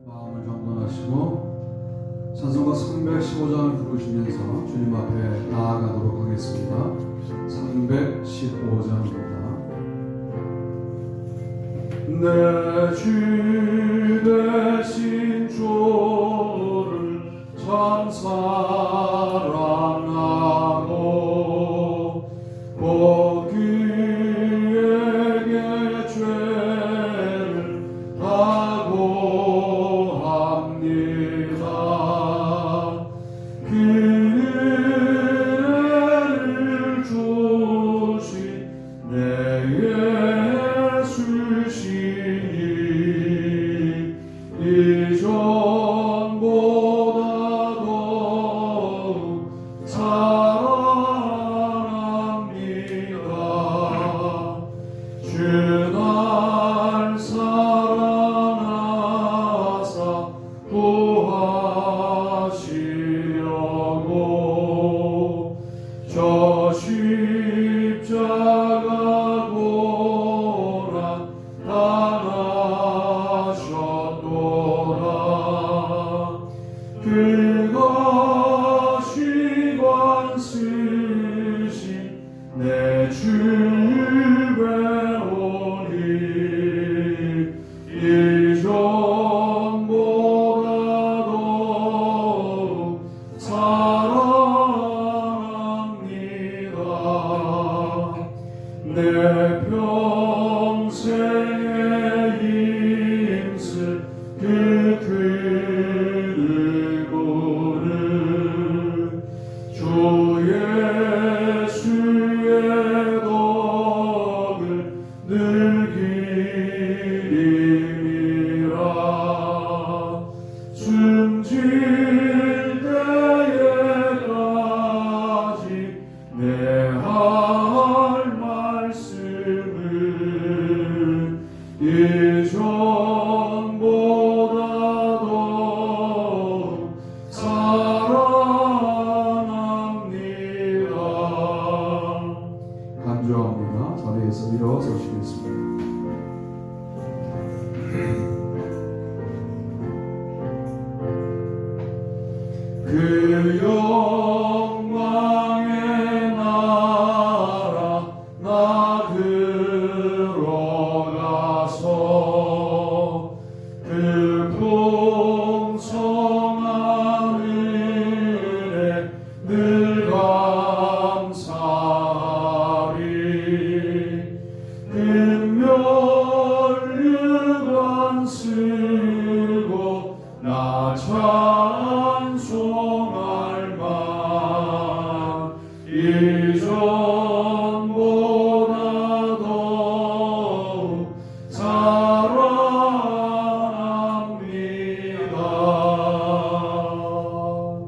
마음을 정돈하시고 찬송가 315장을 부르시면서 주님 앞에 나아가도록 하겠습니다. 315장입니다. 내 주 대신 주를 참 사랑하고 그에게 죄를 다고합니다. 그를 주신 내 예수시니 이전보다 더욱 사랑합니다. 주 날 사랑하사 구하시려고 저 십자가 고난 당하셨도다. 그것이 관쓰신 내 주배우니 이전보다 더욱 사랑합니다. 내 평생에 힘쓸 그 그리고는 주 예수의 덕을 늘 기림이라. 숨질 때에까지 내 할 말씀은 이전보다 더욱 사랑합니다. 간주합니다. 자리에서 일어서시겠습니다. 그 영광의 나라 나 들어가서 그 풍성한 은혜 늘 감사하리. 금면류관 쓰고 나 찬송할 만 이전보다 더욱 사랑합니다.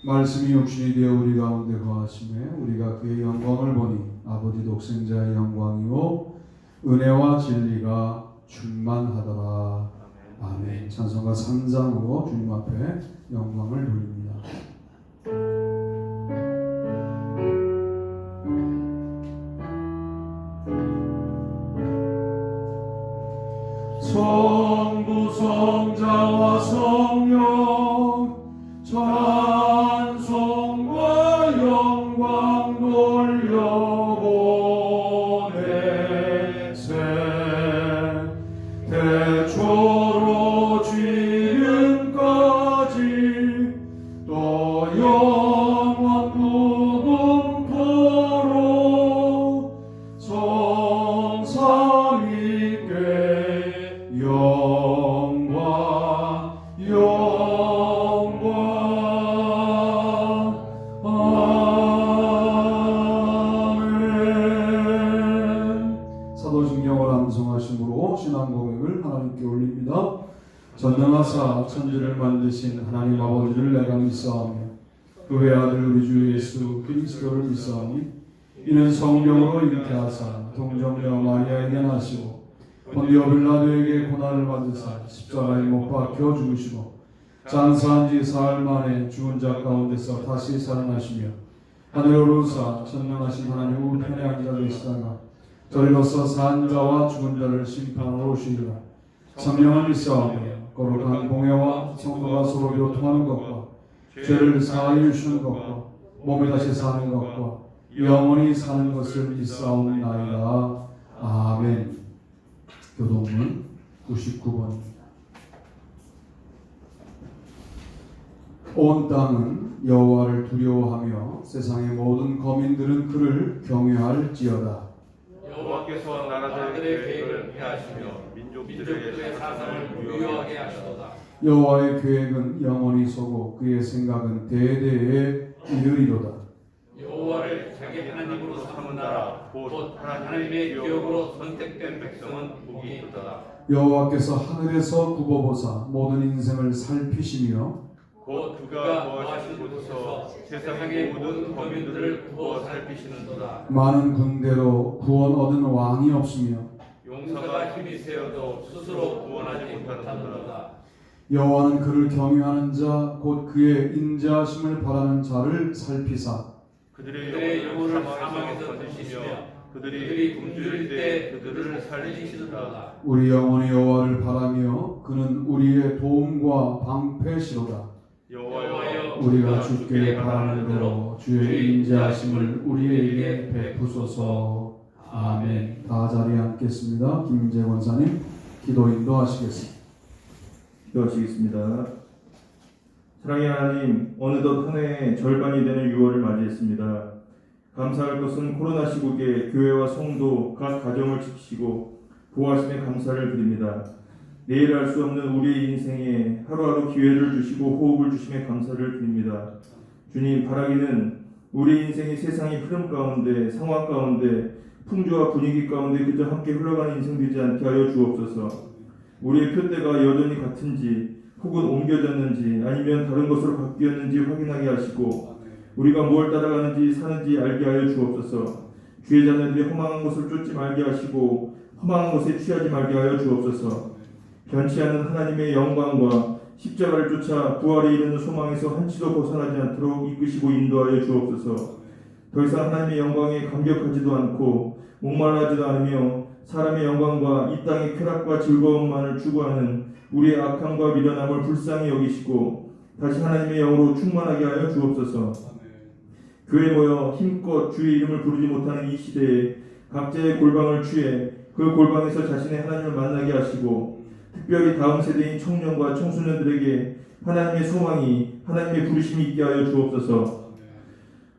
말씀이 육신이 되어 우리 가운데 거하심에 우리가 그의 영광을 보니 아버지 독생자의 영광이요 은혜와 진리가 충만하더라. 아멘. 찬송가 3장으로 주님 앞에 영광을 돌립니다. 성부 성자와 성령 찬송과 영광 돌려보내세. 태초로 지금까지 또 영원 무궁토록 성삼위께 영광 영광. 아멘. 사도신경을 암송하심으로 신앙 고백을 하나님께 올립니다. 전능하사 천지를 만드신 하나님 아버지를 내가 믿사오며 그 외아들 우리 주 예수 그리스도를 믿사오니 이는 성령으로 잉태하사 동정녀 마리아에게 나시고 본디오 빌라도에게 고난을 받으사 십자가에 못 박혀 죽으시고 장사한 지 사흘 만에 죽은 자 가운데서 다시 살아나시며 하늘로 오르사 전능하신 하나님 우편에 앉아 계시다가 저리로서 산 자와 죽은 자를 심판하러 오시리라. 성령을 믿사오며 거룩한 공회와 성도가 서로 교통하는 것과 죄를 사하여 주시는 것과 몸에 다시 사는 것과 영원히 사는 것을 믿사옵나이다. 아멘. 교동문 99번입니다. 온 땅은 여호와를 두려워하며 세상의 모든 거민들은 그를 경외할지어다. 여호와께서 나라들의 계획을 폐하시며 민족들의 사상을 무효하게 하시도다. 여호와의 계획은 영원히 서고 그의 생각은 대대에 이르리로다. 여호와를 자기 하나님으로 삼은 나라 곧 하나님의 기업으로 선택된 백성은 복이 있도다. 여호와께서 하늘에서 굽어보사 모든 인생을 살피시며 곧 그가 거하신 곳에서 세상의 모든 거민들을 구워 살피시는도다. 많은 군대로 구원 얻은 왕이 없으며 용사가 힘이 세어도 스스로 구원하지 못하는도다. 여호와는 그를 경외하는 자 곧 그의 인자하심을 바라는 자를 살피사 그들의 영혼을 사망에서 건지시며 그들이 굶주릴 때 그들을 살리시도다. 우리 영혼이 여호와를 바라며 그는 우리의 도움과 방패시로다. 여호와여 우리가 주께 바라는 대로 주의 인자하심을 우리에게 베푸소서. 아멘. 다 자리에 앉겠습니다. 김재 권사님 기도 인도하시겠습니다. 기도하시겠습니다. 사랑의 하나님, 어느덧 한 해의 절반이 되는 6월을 맞이했습니다. 감사할 것은 코로나 시국에 교회와 성도, 각 가정을 지키시고 보호하심에 감사를 드립니다. 내일 알 수 없는 우리의 인생에 하루하루 기회를 주시고 호흡을 주심에 감사를 드립니다. 주님, 바라기는 우리 인생이 세상의 흐름 가운데, 상황 가운데, 풍조와 분위기 가운데 그저 함께 흘러가는 인생 되지 않게 하여 주옵소서. 우리의 표대가 여전히 같은지 혹은 옮겨졌는지 아니면 다른 것으로 바뀌었는지 확인하게 하시고 우리가 뭘 따라가는지 사는지 알게 하여 주옵소서. 주의 자녀들이 허망한 것을 쫓지 말게 하시고 허망한 것에 취하지 말게 하여 주옵소서. 변치 않는 하나님의 영광과 십자가를 쫓아 부활에 이르는 소망에서 한치도 벗어나지 않도록 이끄시고 인도하여 주옵소서. 더 이상 하나님의 영광에 감격하지도 않고 목말라하지도 않으며 사람의 영광과 이 땅의 쾌락과 즐거움만을 추구하는 우리의 악함과 미련함을 불쌍히 여기시고 다시 하나님의 영으로 충만하게 하여 주옵소서. 교회에 모여 힘껏 주의 이름을 부르지 못하는 이 시대에 각자의 골방을 취해 그 골방에서 자신의 하나님을 만나게 하시고 특별히 다음 세대인 청년과 청소년들에게 하나님의 소망이 하나님의 부르심이 있게 하여 주옵소서.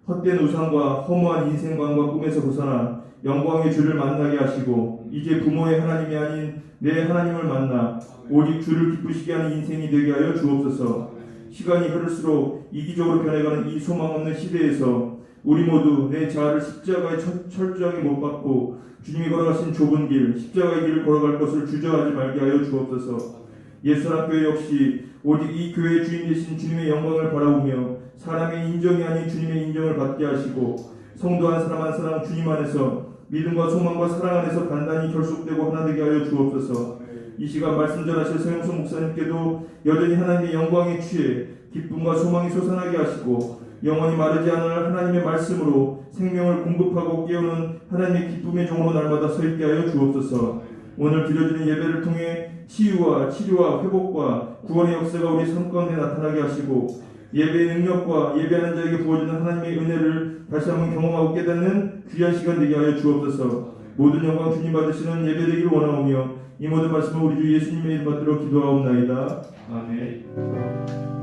헛된 우상과 허무한 인생관과 꿈에서 벗어나 영광의 주를 만나게 하시고 이제 부모의 하나님이 아닌 내 하나님을 만나 오직 주를 기쁘시게 하는 인생이 되게 하여 주옵소서. 시간이 흐를수록 이기적으로 변해가는 이 소망 없는 시대에서 우리 모두 내 자아를 십자가에 철저하게 못 박고 주님이 걸어가신 좁은 길, 십자가의 길을 걸어갈 것을 주저하지 말게 하여 주옵소서. 예수님교회 역시 오직 이 교회의 주인 되신 주님의 영광을 바라보며 사람의 인정이 아닌 주님의 인정을 받게 하시고 성도 한 사람 한 사람 주님 안에서 믿음과 소망과 사랑 안에서 단단히 결속되고 하나 되게 하여 주옵소서. 이 시간 말씀 전하실 서영선 목사님께도 여전히 하나님의 영광에 취해 기쁨과 소망이 솟아나게 하시고 영원히 마르지 않을 하나님의 말씀으로 생명을 공급하고 깨우는 하나님의 기쁨의 종으로 날마다 서 있게 하여 주옵소서. 오늘 드려지는 예배를 통해 치유와 치료와 회복과 구원의 역사가 우리 삶 가운데 나타나게 하시고 예배의 능력과 예배하는 자에게 부어지는 하나님의 은혜를 다시 한번 경험하고 깨닫는 귀한 시간 되게 하여 주옵소서. 모든 영광 주님 받으시는 예배 되기를 원하오며 이 모든 말씀을 우리 주 예수님의 이름 받들어 기도하옵나이다. 아멘.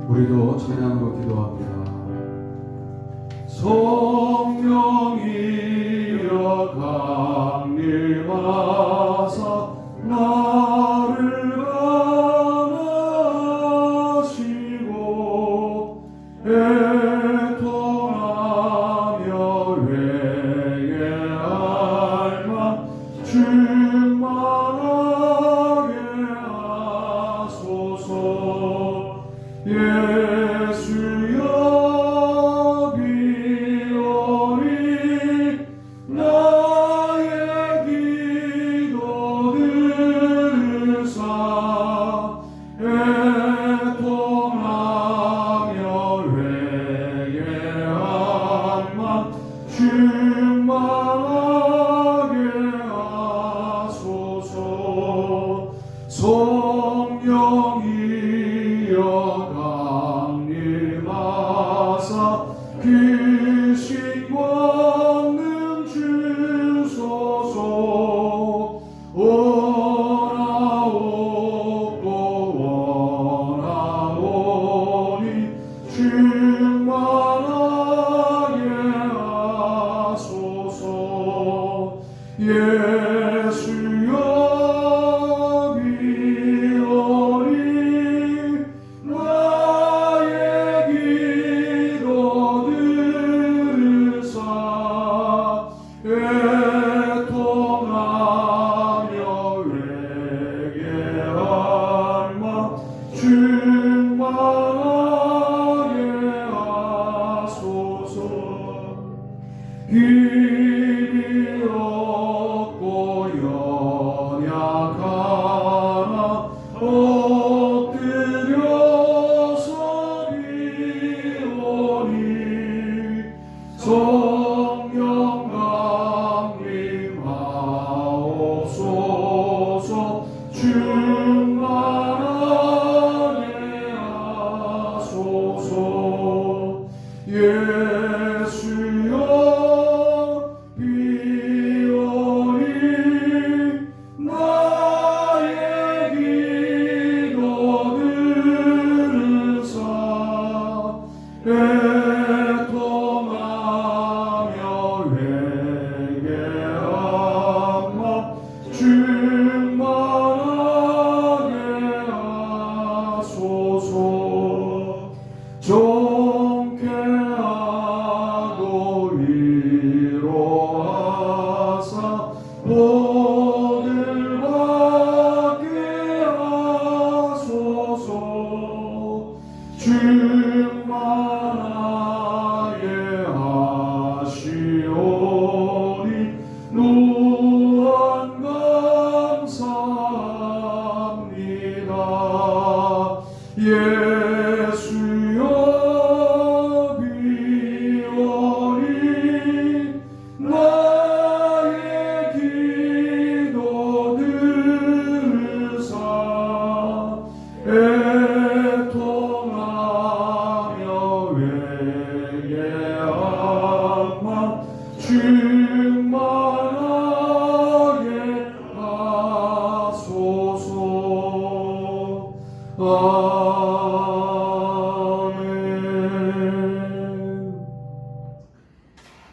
우리도 찬양으로 기도합니다. 성령이여 강림하사 나를 감하시고 애통하며 회개할 만 충만하게 하소서. 예수여 비오리 나의 기도 들으사 애통하며 회개한 만 충만하게 하소서. 하옵소서. 충만하게 하소서. 예수여 비오니 나의 기도 들으사 애통하며 회개하마 충만하게 하소서. 정쾌하고 위로하사 복을 받게 하소서. 충만하게 하시오니 무한 감사합니다. 예수여 비오니 나의 기도 들으사 애통하며 회개하마 충만하게 하소서. 아멘.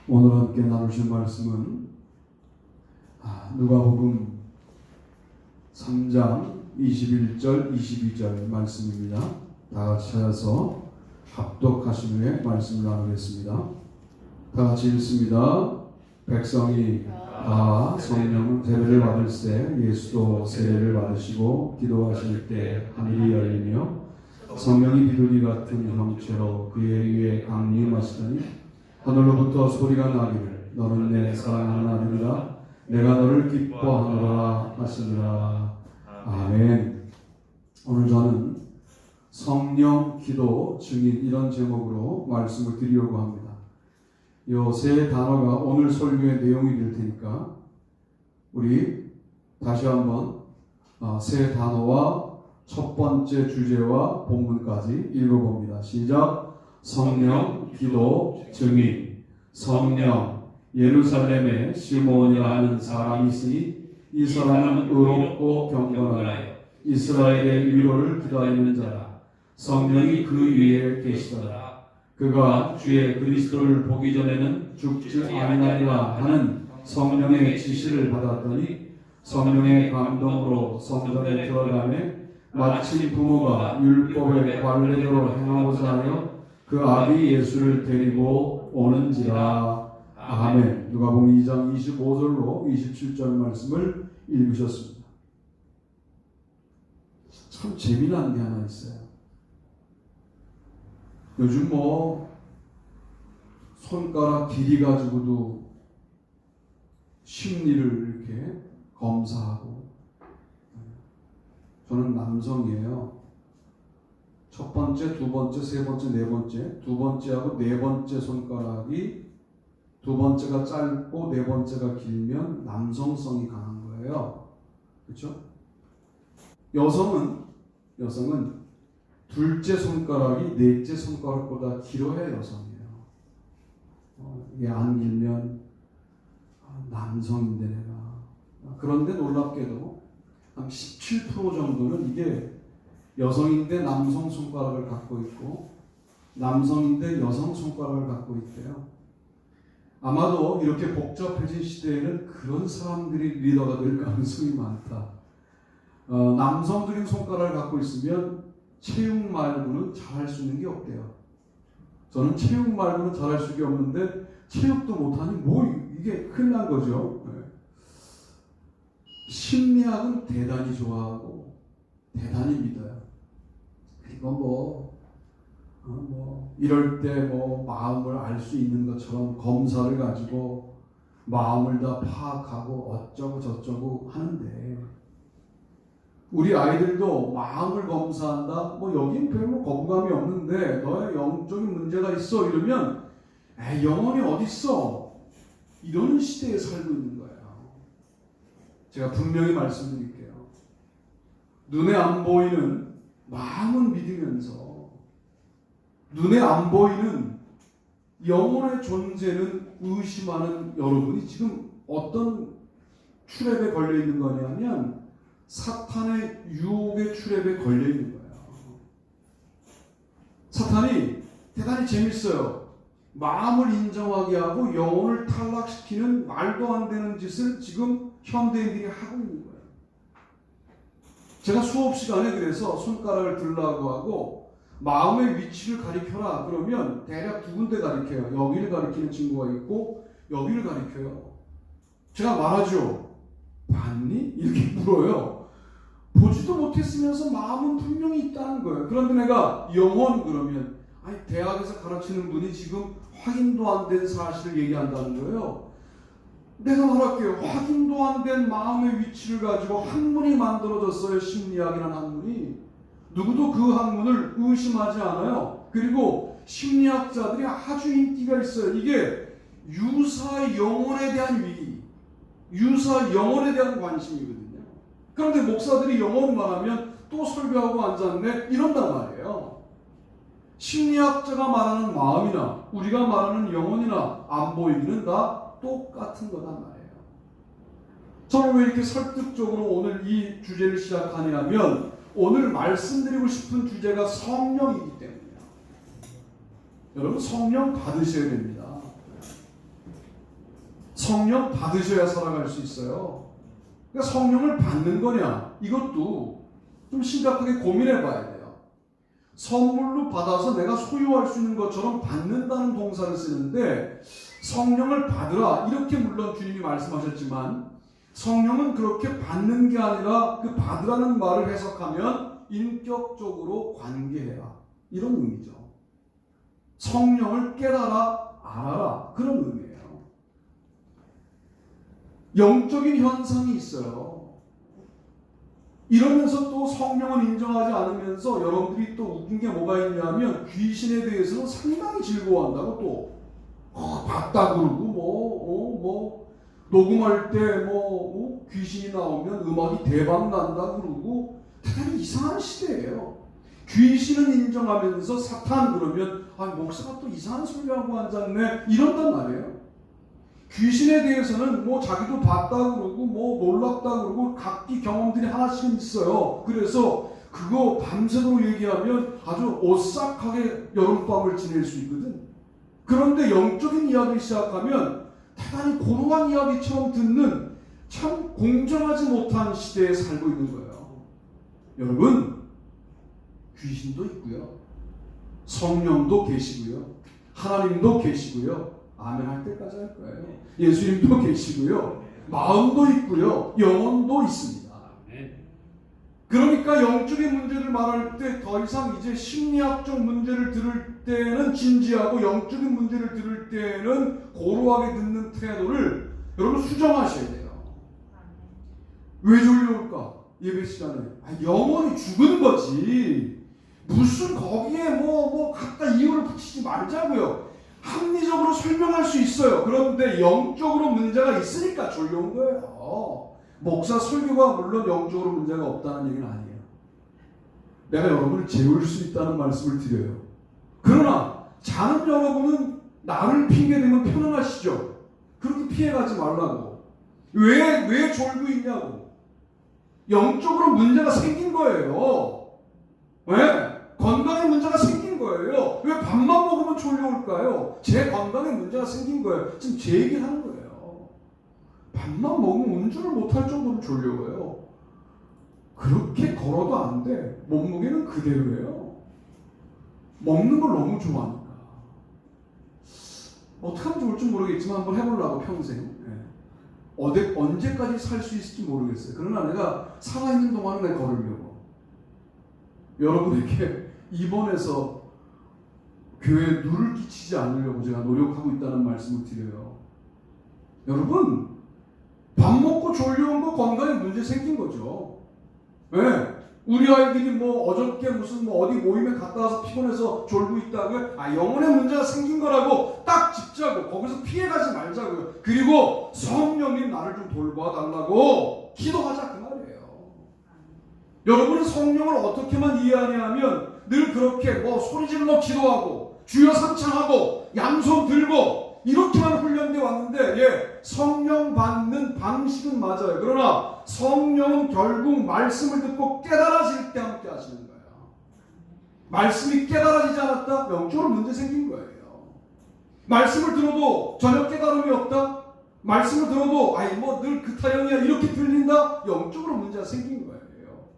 오늘 함께 나누실 말씀은 누가복음 3장 21절 22절 말씀입니다. 다 같이 찾아서 합독하신 후에 말씀을 나누겠습니다. 다 같이 읽습니다. 백성이 다 성령 세례를 받을 때 예수도 세례를 받으시고 기도하실 때 하늘이 열리며 성령이 비둘기 같은 형체로 그의 위에 강림하시더니 하늘로부터 소리가 나기를 너는 내 사랑하는 아들이라 내가 너를 기뻐하노라 하시니라. 아멘. 오늘 저는 성령, 기도, 증인 이런 제목으로 말씀을 드리려고 합니다. 이 세 단어가 오늘 설교의 내용이 될 테니까 우리 다시 한번 세 단어와 첫 번째 주제와 본문까지 읽어봅니다. 시작. 성령, 기도, 증인. 성령, 예루살렘에 시몬이라는 사람이 있으니 이 사람은 의롭고 경건하여 이스라엘의 위로를 기다리는 자라. 성령이 그 위에 계시더라. 그가 주의 그리스도를 보기 전에는 죽지 아니하리라 하는 성령의 지시를 받았더니 성령의 감동으로 성전에 들어가매 마치 부모가 율법의 관례대로 행하고자 하여 그 아비 예수를 데리고 오는지라. 아멘. 누가복음 2장 25절로 27절 말씀을 읽으셨습니다. 참 재미난 게 하나 있어요. 요즘 손가락 길이 가지고도 심리를 이렇게 검사하고. 저는 남성이에요. 첫 번째, 두 번째, 세 번째, 네 번째, 두 번째하고 네 번째 손가락이 두 번째가 짧고 네 번째가 길면 남성성이 강한 거예요. 그렇죠? 여성은 둘째 손가락이 넷째 손가락보다 길어야 여성이에요. 이게 안 길면 남성인데 내가. 그런데 놀랍게도 한 17% 정도는 이게 여성인데 남성 손가락을 갖고 있고 남성인데 여성 손가락을 갖고 있대요. 아마도 이렇게 복잡해진 시대에는 그런 사람들이 리더가 될 가능성이 많다. 남성적인 손가락을 갖고 있으면 체육 말고는 잘할 수 있는 게 없대요. 저는 체육 말고는 잘할 수 있는 게 없는데 체육도 못하니 이게 큰일 난 거죠. 심리학은 대단히 좋아하고 대단히 믿어요. 그리고 이럴 때 마음을 알 수 있는 것처럼 검사를 가지고 마음을 다 파악하고 어쩌고 저쩌고 하는데 우리 아이들도 마음을 검사한다. 여긴 별로 거부감이 없는데 너의 영적인 문제가 있어 이러면 영혼이 어디 있어? 이러는 시대에 살고 있는 거예요. 제가 분명히 말씀드릴게요. 눈에 안 보이는 마음은 믿으면서 눈에 안 보이는 영혼의 존재는 의심하는 여러분이 지금 어떤 트랩에 걸려 있는 거냐면 사탄의 유혹의 트랩에 걸려 있는 거예요. 사탄이 대단히 재밌어요. 마음을 인정하게 하고 영혼을 탈락시키는 말도 안 되는 짓을 지금 현대인들이 하고 있는 거예요. 제가 수업 시간에 그래서 손가락을 들라고 하고 마음의 위치를 가리켜라 그러면 대략 두 군데 가리켜요. 여기를 가리키는 친구가 있고 여기를 가리켜요. 제가 말하죠. 봤니? 이렇게 물어요. 보지도 못했으면서 마음은 분명히 있다는 거예요. 그런데 내가 영혼 그러면 아니 대학에서 가르치는 분이 지금 확인도 안 된 사실을 얘기한다는 거예요. 내가 말할게요. 확인도 안 된 마음의 위치를 가지고 학문이 만들어졌어요. 심리학이라는 학문이. 누구도 그 학문을 의심하지 않아요. 그리고 심리학자들이 아주 인기가 있어요. 이게 유사 영혼에 대한 위기, 유사 영혼에 대한 관심이거든요. 그런데 목사들이 영혼만 하면 또 설교하고 앉았네 이런단 말이에요. 심리학자가 말하는 마음이나 우리가 말하는 영혼이나 안 보이기는 다 똑같은 거단 말이에요. 저는 왜 이렇게 설득적으로 오늘 이 주제를 시작하냐면 오늘 말씀드리고 싶은 주제가 성령이기 때문이에요. 여러분 성령 받으셔야 됩니다. 성령 받으셔야 살아갈 수 있어요. 그러니까 성령을 받는 거냐 이것도 좀 심각하게 고민해 봐야 돼요. 선물로 받아서 내가 소유할 수 있는 것처럼 받는다는 동사를 쓰는데 성령을 받으라 이렇게 물론 주님이 말씀하셨지만 성령은 그렇게 받는 게 아니라 그 받으라는 말을 해석하면 인격적으로 관계해라 이런 의미죠. 성령을 깨달아 알아라 그런 의미예요. 영적인 현상이 있어요. 이러면서 또 성령을 인정하지 않으면서 여러분들이 또 웃긴 게 뭐가 있냐면 귀신에 대해서는 상당히 즐거워한다고 또 봤다 그러고 녹음할 때 귀신이 나오면 음악이 대박 난다 그러고 대단히 이상한 시대예요. 귀신은 인정하면서 사탄 그러면 목사가 또 이상한 소리하고 앉았네 이런단 말이에요. 귀신에 대해서는 자기도 봤다 그러고 놀랐다 그러고 각기 경험들이 하나씩은 있어요. 그래서 그거 밤새도록 얘기하면 아주 오싹하게 여름밤을 지낼 수 있거든. 그런데 영적인 이야기를 시작하면 대단히 고루한 이야기처럼 듣는 참 공정하지 못한 시대에 살고 있는 거예요. 여러분 귀신도 있고요. 성령도 계시고요. 하나님도 계시고요. 아멘 할 때까지 할 거예요. 예수님도 계시고요. 마음도 있고요. 영혼도 있습니다. 그러니까 영적인 문제를 말할 때 더 이상 이제 심리학적 문제를 들을 때는 진지하고 영적인 문제를 들을 때는 고루하게 듣는 태도를 여러분 수정하셔야 돼요. 왜 졸려올까? 예배 시간에 영혼이 죽은 거지. 무슨 거기에 갖다 이유를 붙이지 말자고요. 합리적으로 설명할 수 있어요. 그런데 영적으로 문제가 있으니까 졸려온 거예요. 목사 설교가 물론 영적으로 문제가 없다는 얘기는 아니에요. 내가 여러분을 재울 수 있다는 말씀을 드려요. 그러나 자는 여러분은 나를 핑계대면 편안하시죠. 그렇게 피해가지 말라고. 왜 졸고 있냐고. 영적으로 문제가 생긴 거예요. 왜? 건강에 문제가 생긴 거예요. 왜 밥만 먹으면 졸려올까요? 제 건강에 문제가 생긴 거예요. 지금 제 얘기를 하는 거예요. 밥만 먹으면 운전을 못할 정도로 졸려워요. 그렇게 걸어도 안 돼. 몸무게는 그대로예요. 먹는 걸 너무 좋아하니까. 어떻게 하면 좋을지 모르겠지만 한번 해보려고 평생. 언제까지 살 수 있을지 모르겠어요. 그러나 내가 살아있는 동안은 내가 걸으려고. 여러분에게 입원해서 교회에 누를 끼치지 않으려고 제가 노력하고 있다는 말씀을 드려요. 여러분 밥 먹고 졸려온 거 건강에 문제 생긴 거죠. 왜? 우리 아이들이 뭐 어저께 무슨 뭐 어디 모임에 갔다 와서 피곤해서 졸고 있다고요? 영혼의 문제가 생긴 거라고 딱 짚자고 거기서 피해가지 말자고요. 그리고 성령님 나를 좀 돌봐달라고 기도하자 그 말이에요. 여러분은 성령을 어떻게만 이해하냐 하면 늘 그렇게 뭐 소리질러 기도하고 주여 삼창하고 양손 들고 이렇게만 훈련돼 왔는데 성령 받는 방식은 맞아요. 그러나 성령은 결국 말씀을 듣고 깨달아질 때 함께 하시는 거예요. 말씀이 깨달아지지 않았다? 영적으로 문제 생긴 거예요. 말씀을 들어도 전혀 깨달음이 없다? 말씀을 들어도 뭐 늘 그 타령이야 이렇게 들린다? 영적으로 문제가 생긴 거예요.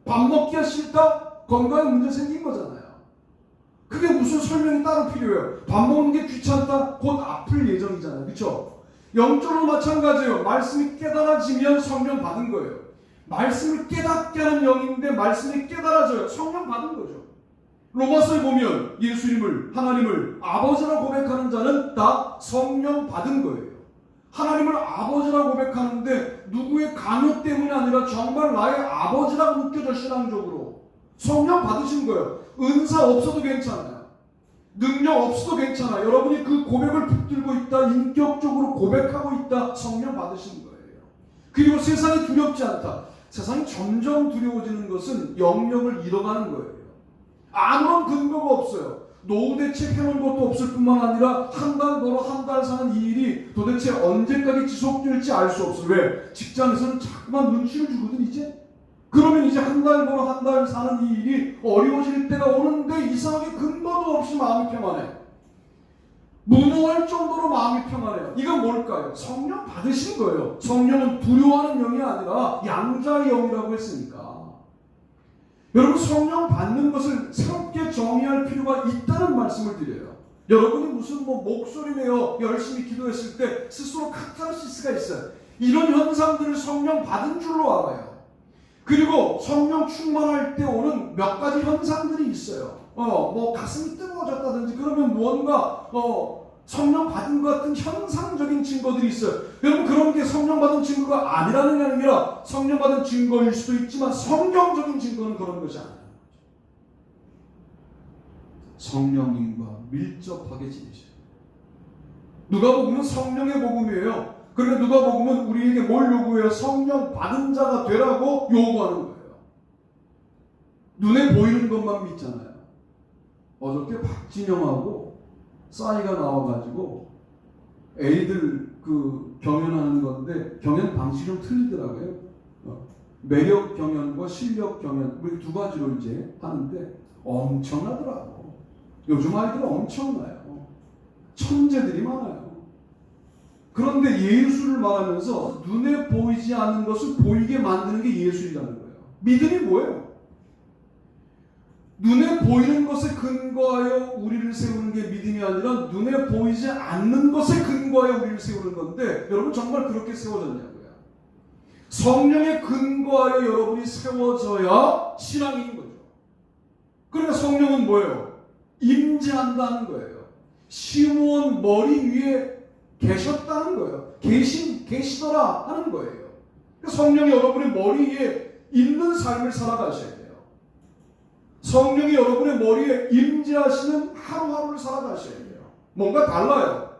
밥 먹기가 싫다? 건강에 문제 생긴 거잖아요. 그게 무슨 설명이 따로 필요해요. 밥 먹는 게 귀찮다? 곧 아플 예정이잖아요. 그렇죠? 영적으로 마찬가지예요. 말씀이 깨달아지면 성령 받은 거예요. 말씀을 깨닫게 하는 영인데 말씀이 깨달아져요. 성령 받은 거죠. 로마서에 보면 예수님을 하나님을 아버지라 고백하는 자는 다 성령 받은 거예요. 하나님을 아버지라 고백하는데 누구의 강요 때문이 아니라 정말 나의 아버지라고 느껴져 신앙적으로 성령 받으신 거예요. 은사 없어도 괜찮아요. 능력 없어도 괜찮아요. 여러분이 그 고백을 붙들고 있다. 인격적으로 고백하고 있다. 성령 받으신 거예요. 그리고 세상이 두렵지 않다. 세상이 점점 두려워지는 것은 영역을 잃어가는 거예요. 아무런 근거가 없어요. 노후 대책 해놓은 것도 없을 뿐만 아니라 한 달 벌어 한 달 사는 이 일이 도대체 언제까지 지속될지 알 수 없어요. 왜? 직장에서는 자꾸만 눈치를 주거든 이제. 그러면 이제 한 달 벌어 한 달 사는 이 일이 어려워질 때가 오는데 이상하게 근거도 없이 마음이 평안해. 무능할 정도로 마음이 평안해요. 이건 뭘까요? 성령 받으신 거예요. 성령은 두려워하는 영이 아니라 양자의 영이라고 했으니까. 여러분 성령 받는 것을 새롭게 정의할 필요가 있다는 말씀을 드려요. 여러분이 무슨 목소리 내어 열심히 기도했을 때 스스로 카타르시스가 있어요. 이런 현상들을 성령 받은 줄로 알아요. 그리고 성령 충만할 때 오는 몇 가지 현상들이 있어요. 가슴이 뜨거워졌다든지 그러면 무언가 성령 받은 것 같은 현상적인 증거들이 있어요. 여러분 그런 게 성령 받은 증거가 아니라는 게 아니라 성령 받은 증거일 수도 있지만 성경적인 증거는 그런 것이 아니에요. 성령님과 밀접하게 지내셔요. 누가복음은 성령의 복음이에요. 그러니까 누가복음은 우리에게 뭘 요구해요? 성령 받은 자가 되라고 요구하는 거예요. 눈에 보이는 것만 믿잖아요. 어저께 박진영하고 싸이가 나와가지고 애들 그 경연하는 건데 경연 방식이 좀 틀리더라고요. 매력 경연과 실력 경연 우리 두 가지로 이제 하는데 엄청나더라고. 요즘 아이들은 엄청나요. 천재들이 많아요. 그런데 예술을 말하면서 눈에 보이지 않는 것을 보이게 만드는 게 예술이라는 거예요. 믿음이 뭐예요? 눈에 보이는 것에 근거하여 우리를 세우는 게 믿음이 아니라 눈에 보이지 않는 것에 근거하여 우리를 세우는 건데 여러분 정말 그렇게 세워졌냐고요. 성령에 근거하여 여러분이 세워져야 신앙인 거죠. 그러니까 성령은 뭐예요? 임재한다는 거예요. 시므온 머리 위에 계셨다는 거예요. 계시더라 하는 거예요. 그러니까 성령이 여러분의 머리 위에 있는 삶을 살아가셔야 돼요. 성령이 여러분의 머리에 임재하시는 하루하루를 살아가셔야 돼요. 뭔가 달라요.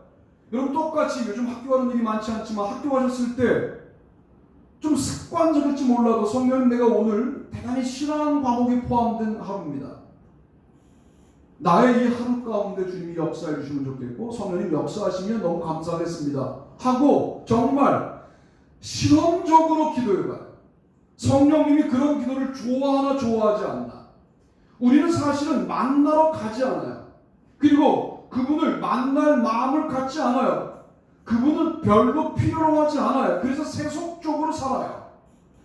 여러분 똑같이 요즘 학교 가는 일이 많지 않지만 학교 가셨을 때 좀 습관적일지 몰라도 성령님 내가 오늘 대단히 싫어하는 과목이 포함된 하루입니다. 나의 이 하루 가운데 주님이 역사해 주시면 좋겠고 성령님 역사하시면 너무 감사하겠습니다 하고 정말 실험적으로 기도해봐요. 성령님이 그런 기도를 좋아하나 좋아하지 않나. 우리는 사실은 만나러 가지 않아요. 그리고 그분을 만날 마음을 갖지 않아요. 그분은 별로 필요로 하지 않아요. 그래서 세속적으로 살아요.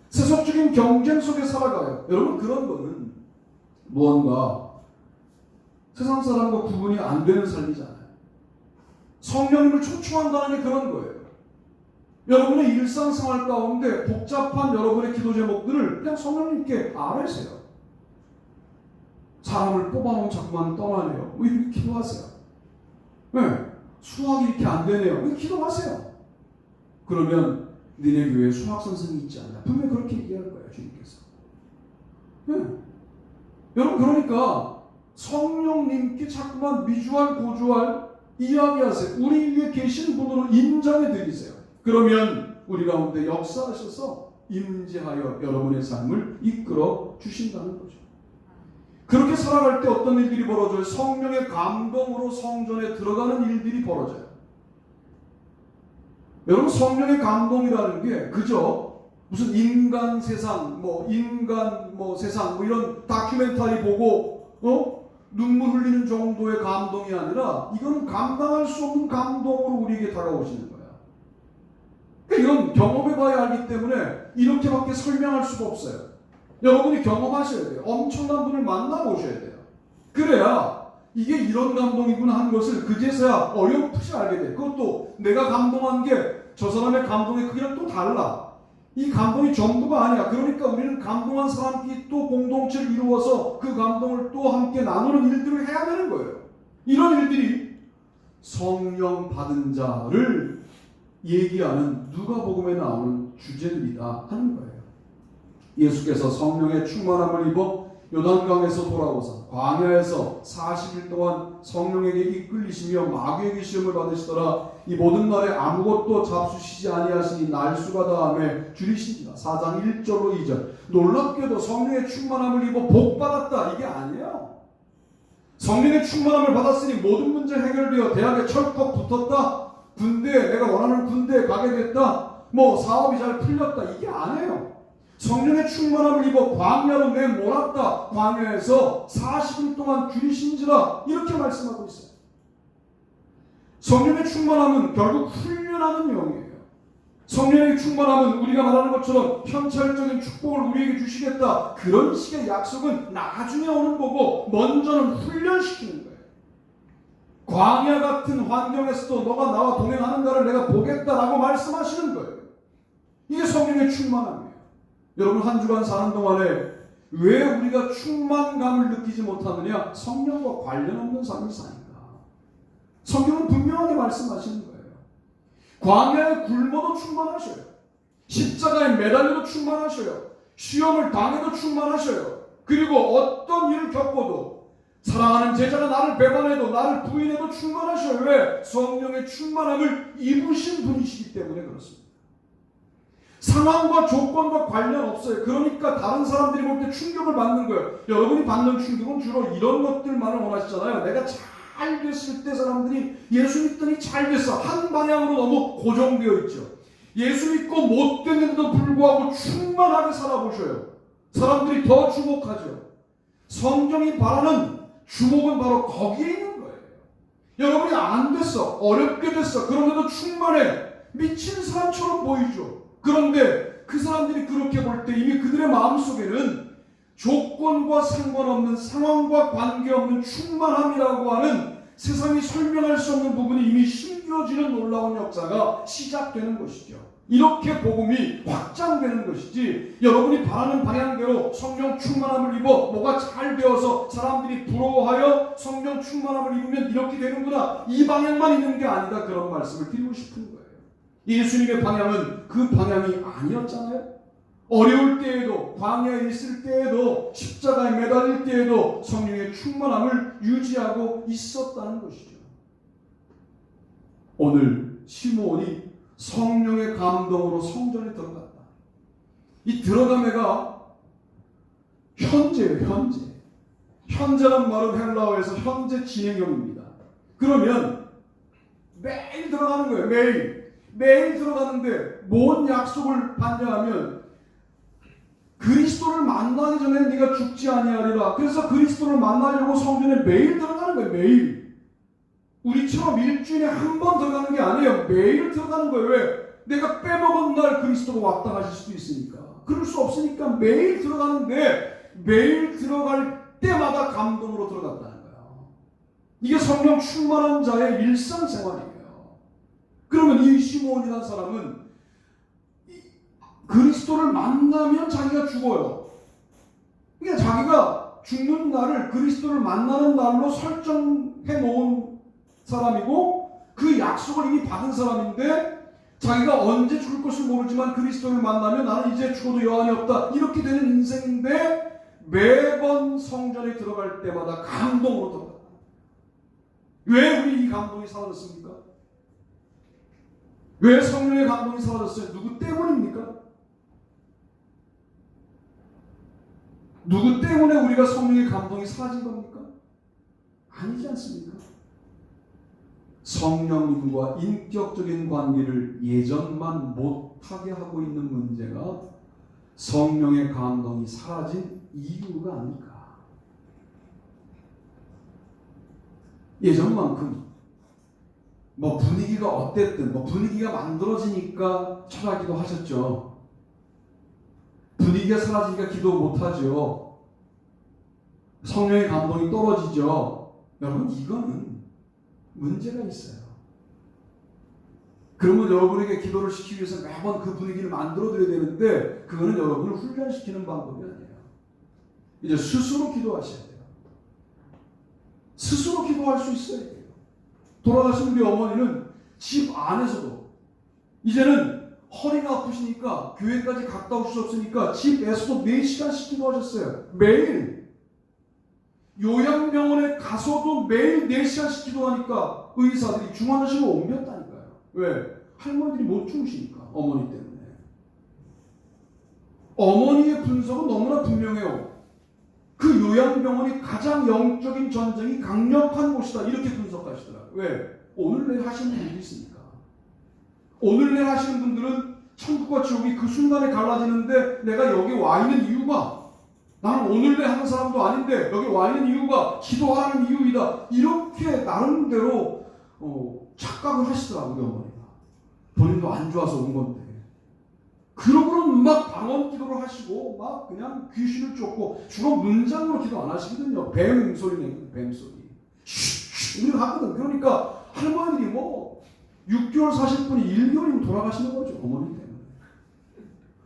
세속적인 경쟁 속에 살아가요. 여러분 그런 거는 무언가 세상 사람과 구분이 안 되는 삶이잖아요. 성령님을 초청한다는 게 그런 거예요. 여러분의 일상생활 가운데 복잡한 여러분의 기도 제목들을 그냥 성령님께 아뢰세요. 사람을 뽑아놓으면 자꾸만 떠나네요. 왜 이렇게 기도하세요? 네. 수학이 이렇게 안 되네요. 왜 기도하세요? 그러면 니네 교회에 수학 선생님이 있지 않냐? 분명히 그렇게 얘기할 거예요. 주님께서. 네. 여러분, 그러니까 성령님께 자꾸만 미주알 고주알 이야기하세요. 우리 위에 계신 분으로 인정해 드리세요. 그러면 우리 가운데 역사하셔서 임재하여 여러분의 삶을 이끌어 주신다는 거죠. 그렇게 살아갈 때 어떤 일들이 벌어져요? 성령의 감동으로 성전에 들어가는 일들이 벌어져요. 여러분, 성령의 감동이라는 게 그저 무슨 인간 세상, 세상, 이런 다큐멘터리 보고, 눈물 흘리는 정도의 감동이 아니라, 이거는 감당할 수 없는 감동으로 우리에게 다가오시는 거야. 그러니까 이건 경험해봐야 알기 때문에 이렇게밖에 설명할 수가 없어요. 여러분이 경험하셔야 돼요. 엄청난 분을 만나보셔야 돼요. 그래야 이게 이런 감동이구나 하는 것을 그제서야 어렴풋이 알게 돼요. 그것도 내가 감동한 게 저 사람의 감동의 크기랑 또 달라. 이 감동이 전부가 아니야. 그러니까 우리는 감동한 사람끼리 또 공동체를 이루어서 그 감동을 또 함께 나누는 일들을 해야 되는 거예요. 이런 일들이 성령 받은 자를 얘기하는 누가복음에 나오는 주제들이다 하는 거예요. 예수께서 성령의 충만함을 입어 요단강에서 돌아오사 광야에서 40일 동안 성령에게 이끌리시며 마귀에게 시험을 받으시더라. 이 모든 날에 아무것도 잡수시지 아니하시니 날수가 다함에 줄이신지라. 4장 1절로 2절. 놀랍게도 성령의 충만함을 입어 복 받았다, 이게 아니에요. 성령의 충만함을 받았으니 모든 문제 해결되어 대학에 철컥 붙었다, 군대에 내가 원하는 군대에 가게 됐다, 사업이 잘 풀렸다, 이게 아니에요. 성령의 충만함을 입어 광야로 내몰았다, 광야에서 40일 동안 줄이신지라, 이렇게 말씀하고 있어요. 성령의 충만함은 결국 훈련하는 영이에요. 성령의 충만함은 우리가 말하는 것처럼 현찰적인 축복을 우리에게 주시겠다, 그런 식의 약속은 나중에 오는 거고, 먼저는 훈련시키는 거예요. 광야 같은 환경에서도 너가 나와 동행하는가를 내가 보겠다라고 말씀하시는 거예요. 이게 성령의 충만함이에요. 여러분, 한 주간 사는 동안에 왜 우리가 충만감을 느끼지 못하느냐? 성령과 관련 없는 삶이 사니까. 성경은 분명하게 말씀하시는 거예요. 광야에 굶어도 충만하셔요. 십자가에 매달려도 충만하셔요. 시험을 당해도 충만하셔요. 그리고 어떤 일을 겪어도, 사랑하는 제자가 나를 배반해도 나를 부인해도 충만하셔요. 왜? 성령의 충만함을 입으신 분이시기 때문에 그렇습니다. 상황과 조건과 관련 없어요. 그러니까 다른 사람들이 볼 때 충격을 받는 거예요. 여러분이 받는 충격은 주로 이런 것들만을 원하시잖아요. 내가 잘 됐을 때 사람들이 예수 믿더니 잘 됐어, 한 방향으로 너무 고정되어 있죠. 예수 믿고 못 됐는데도 불구하고 충만하게 살아보셔요. 사람들이 더 주목하죠. 성경이 바라는 주목은 바로 거기에 있는 거예요. 여러분이 안 됐어, 어렵게 됐어, 그런데도 충만해, 미친 사람처럼 보이죠. 그런데 그 사람들이 그렇게 볼 때 이미 그들의 마음속에는 조건과 상관없는, 상황과 관계없는 충만함이라고 하는 세상이 설명할 수 없는 부분이 이미 심겨지는 놀라운 역사가 시작되는 것이죠. 이렇게 복음이 확장되는 것이지, 여러분이 바라는 방향대로 성령 충만함을 입어 뭐가 잘 되어서 사람들이 부러워하여 성령 충만함을 입으면 이렇게 되는구나, 이 방향만 있는 게 아니다, 그런 말씀을 드리고 싶은 거예요. 예수님의 방향은 그 방향이 아니었잖아요. 어려울 때에도, 광야에 있을 때에도, 십자가에 매달릴 때에도 성령의 충만함을 유지하고 있었다는 것이죠. 오늘 시므온이 성령의 감동으로 성전에 들어갔다. 이 들어가매가 현재예요, 현재. 현재란 말은 헬라어에서 현재 진행형입니다. 그러면 매일 들어가는 거예요, 매일. 매일 들어가는데 뭔 약속을 받냐 하면, 그리스도를 만나기 전에 네가 죽지 아니하리라. 그래서 그리스도를 만나려고 성전에 매일 들어가는 거예요, 매일. 우리처럼 일주일에 한 번 들어가는 게 아니에요. 매일 들어가는 거예요. 왜? 내가 빼먹은 날 그리스도가 왔다 가실 수도 있으니까. 그럴 수 없으니까 매일 들어가는데, 매일 들어갈 때마다 감동으로 들어갔다는 거예요. 이게 성령 충만한 자의 일상생활이에요. 그러면 이 시므온이라는 사람은 그리스도를 만나면 자기가 죽어요. 그러니까 자기가 죽는 날을 그리스도를 만나는 날로 설정해 놓은 사람이고, 그 약속을 이미 받은 사람인데, 자기가 언제 죽을 것을 모르지만 그리스도를 만나면 나는 이제 죽어도 여한이 없다, 이렇게 되는 인생인데, 매번 성전에 들어갈 때마다 감동으로 들어가. 왜 우리 이 감동이 사라졌습니까? 왜 성령의 감동이 사라졌어요? 누구 때문입니까? 누구 때문에 우리가 성령의 감동이 사라진 겁니까? 아니지 않습니까? 성령님과 인격적인 관계를 예전만 못하게 하고 있는 문제가 성령의 감동이 사라진 이유가 아닐까. 예전만큼 분위기가 어땠든 분위기가 만들어지니까 철학기도 하셨죠. 분위기가 사라지니까 기도 못하죠. 성령의 감동이 떨어지죠. 여러분, 이거는 문제가 있어요. 그러면 여러분에게 기도를 시키기 위해서 매번 그 분위기를 만들어드려야 되는데 그거는 여러분을 훈련시키는 방법이 아니에요. 이제 스스로 기도하셔야 돼요. 스스로 기도할 수 있어야 돼요. 돌아가신 우리 어머니는 집 안에서도 이제는 허리가 아프시니까 교회까지 갔다 오실 수 없으니까 집에서도 4시간씩 기도하셨어요. 매일. 요양병원에 가서도 매일 4시간씩 기도하니까 의사들이 중환자실로 옮겼다니까요. 왜? 할머니들이 못 주무시니까. 어머니 때문에. 어머니의 분석은 너무나 분명해요. 그 요양병원이 가장 영적인 전쟁이 강력한 곳이다. 이렇게 분석하시더라고요. 왜? 오늘 내일 하시는 분들이 있으니까. 오늘 내일 하시는 분들은 천국과 지옥이 그 순간에 갈라지는데 내가 여기 와 있는 이유가 나는 오늘 내일 하는 사람도 아닌데 여기 와 있는 이유가 기도하는 이유이다. 이렇게 나름대로 착각을 하시더라고요. 우리 어머니가. 본인도 안 좋아서 온 건데. 그러고는 막 방언 기도를 하시고 막 그냥 귀신을 쫓고 주로 문장으로 기도 안 하시거든요. 뱀 소리 내거든요. 뱀 소리. 쉿 우리가 하거든. 그러니까 할머니들이 6개월 사실 분이 1개월이면 돌아가시는 거죠. 어머니 때문에.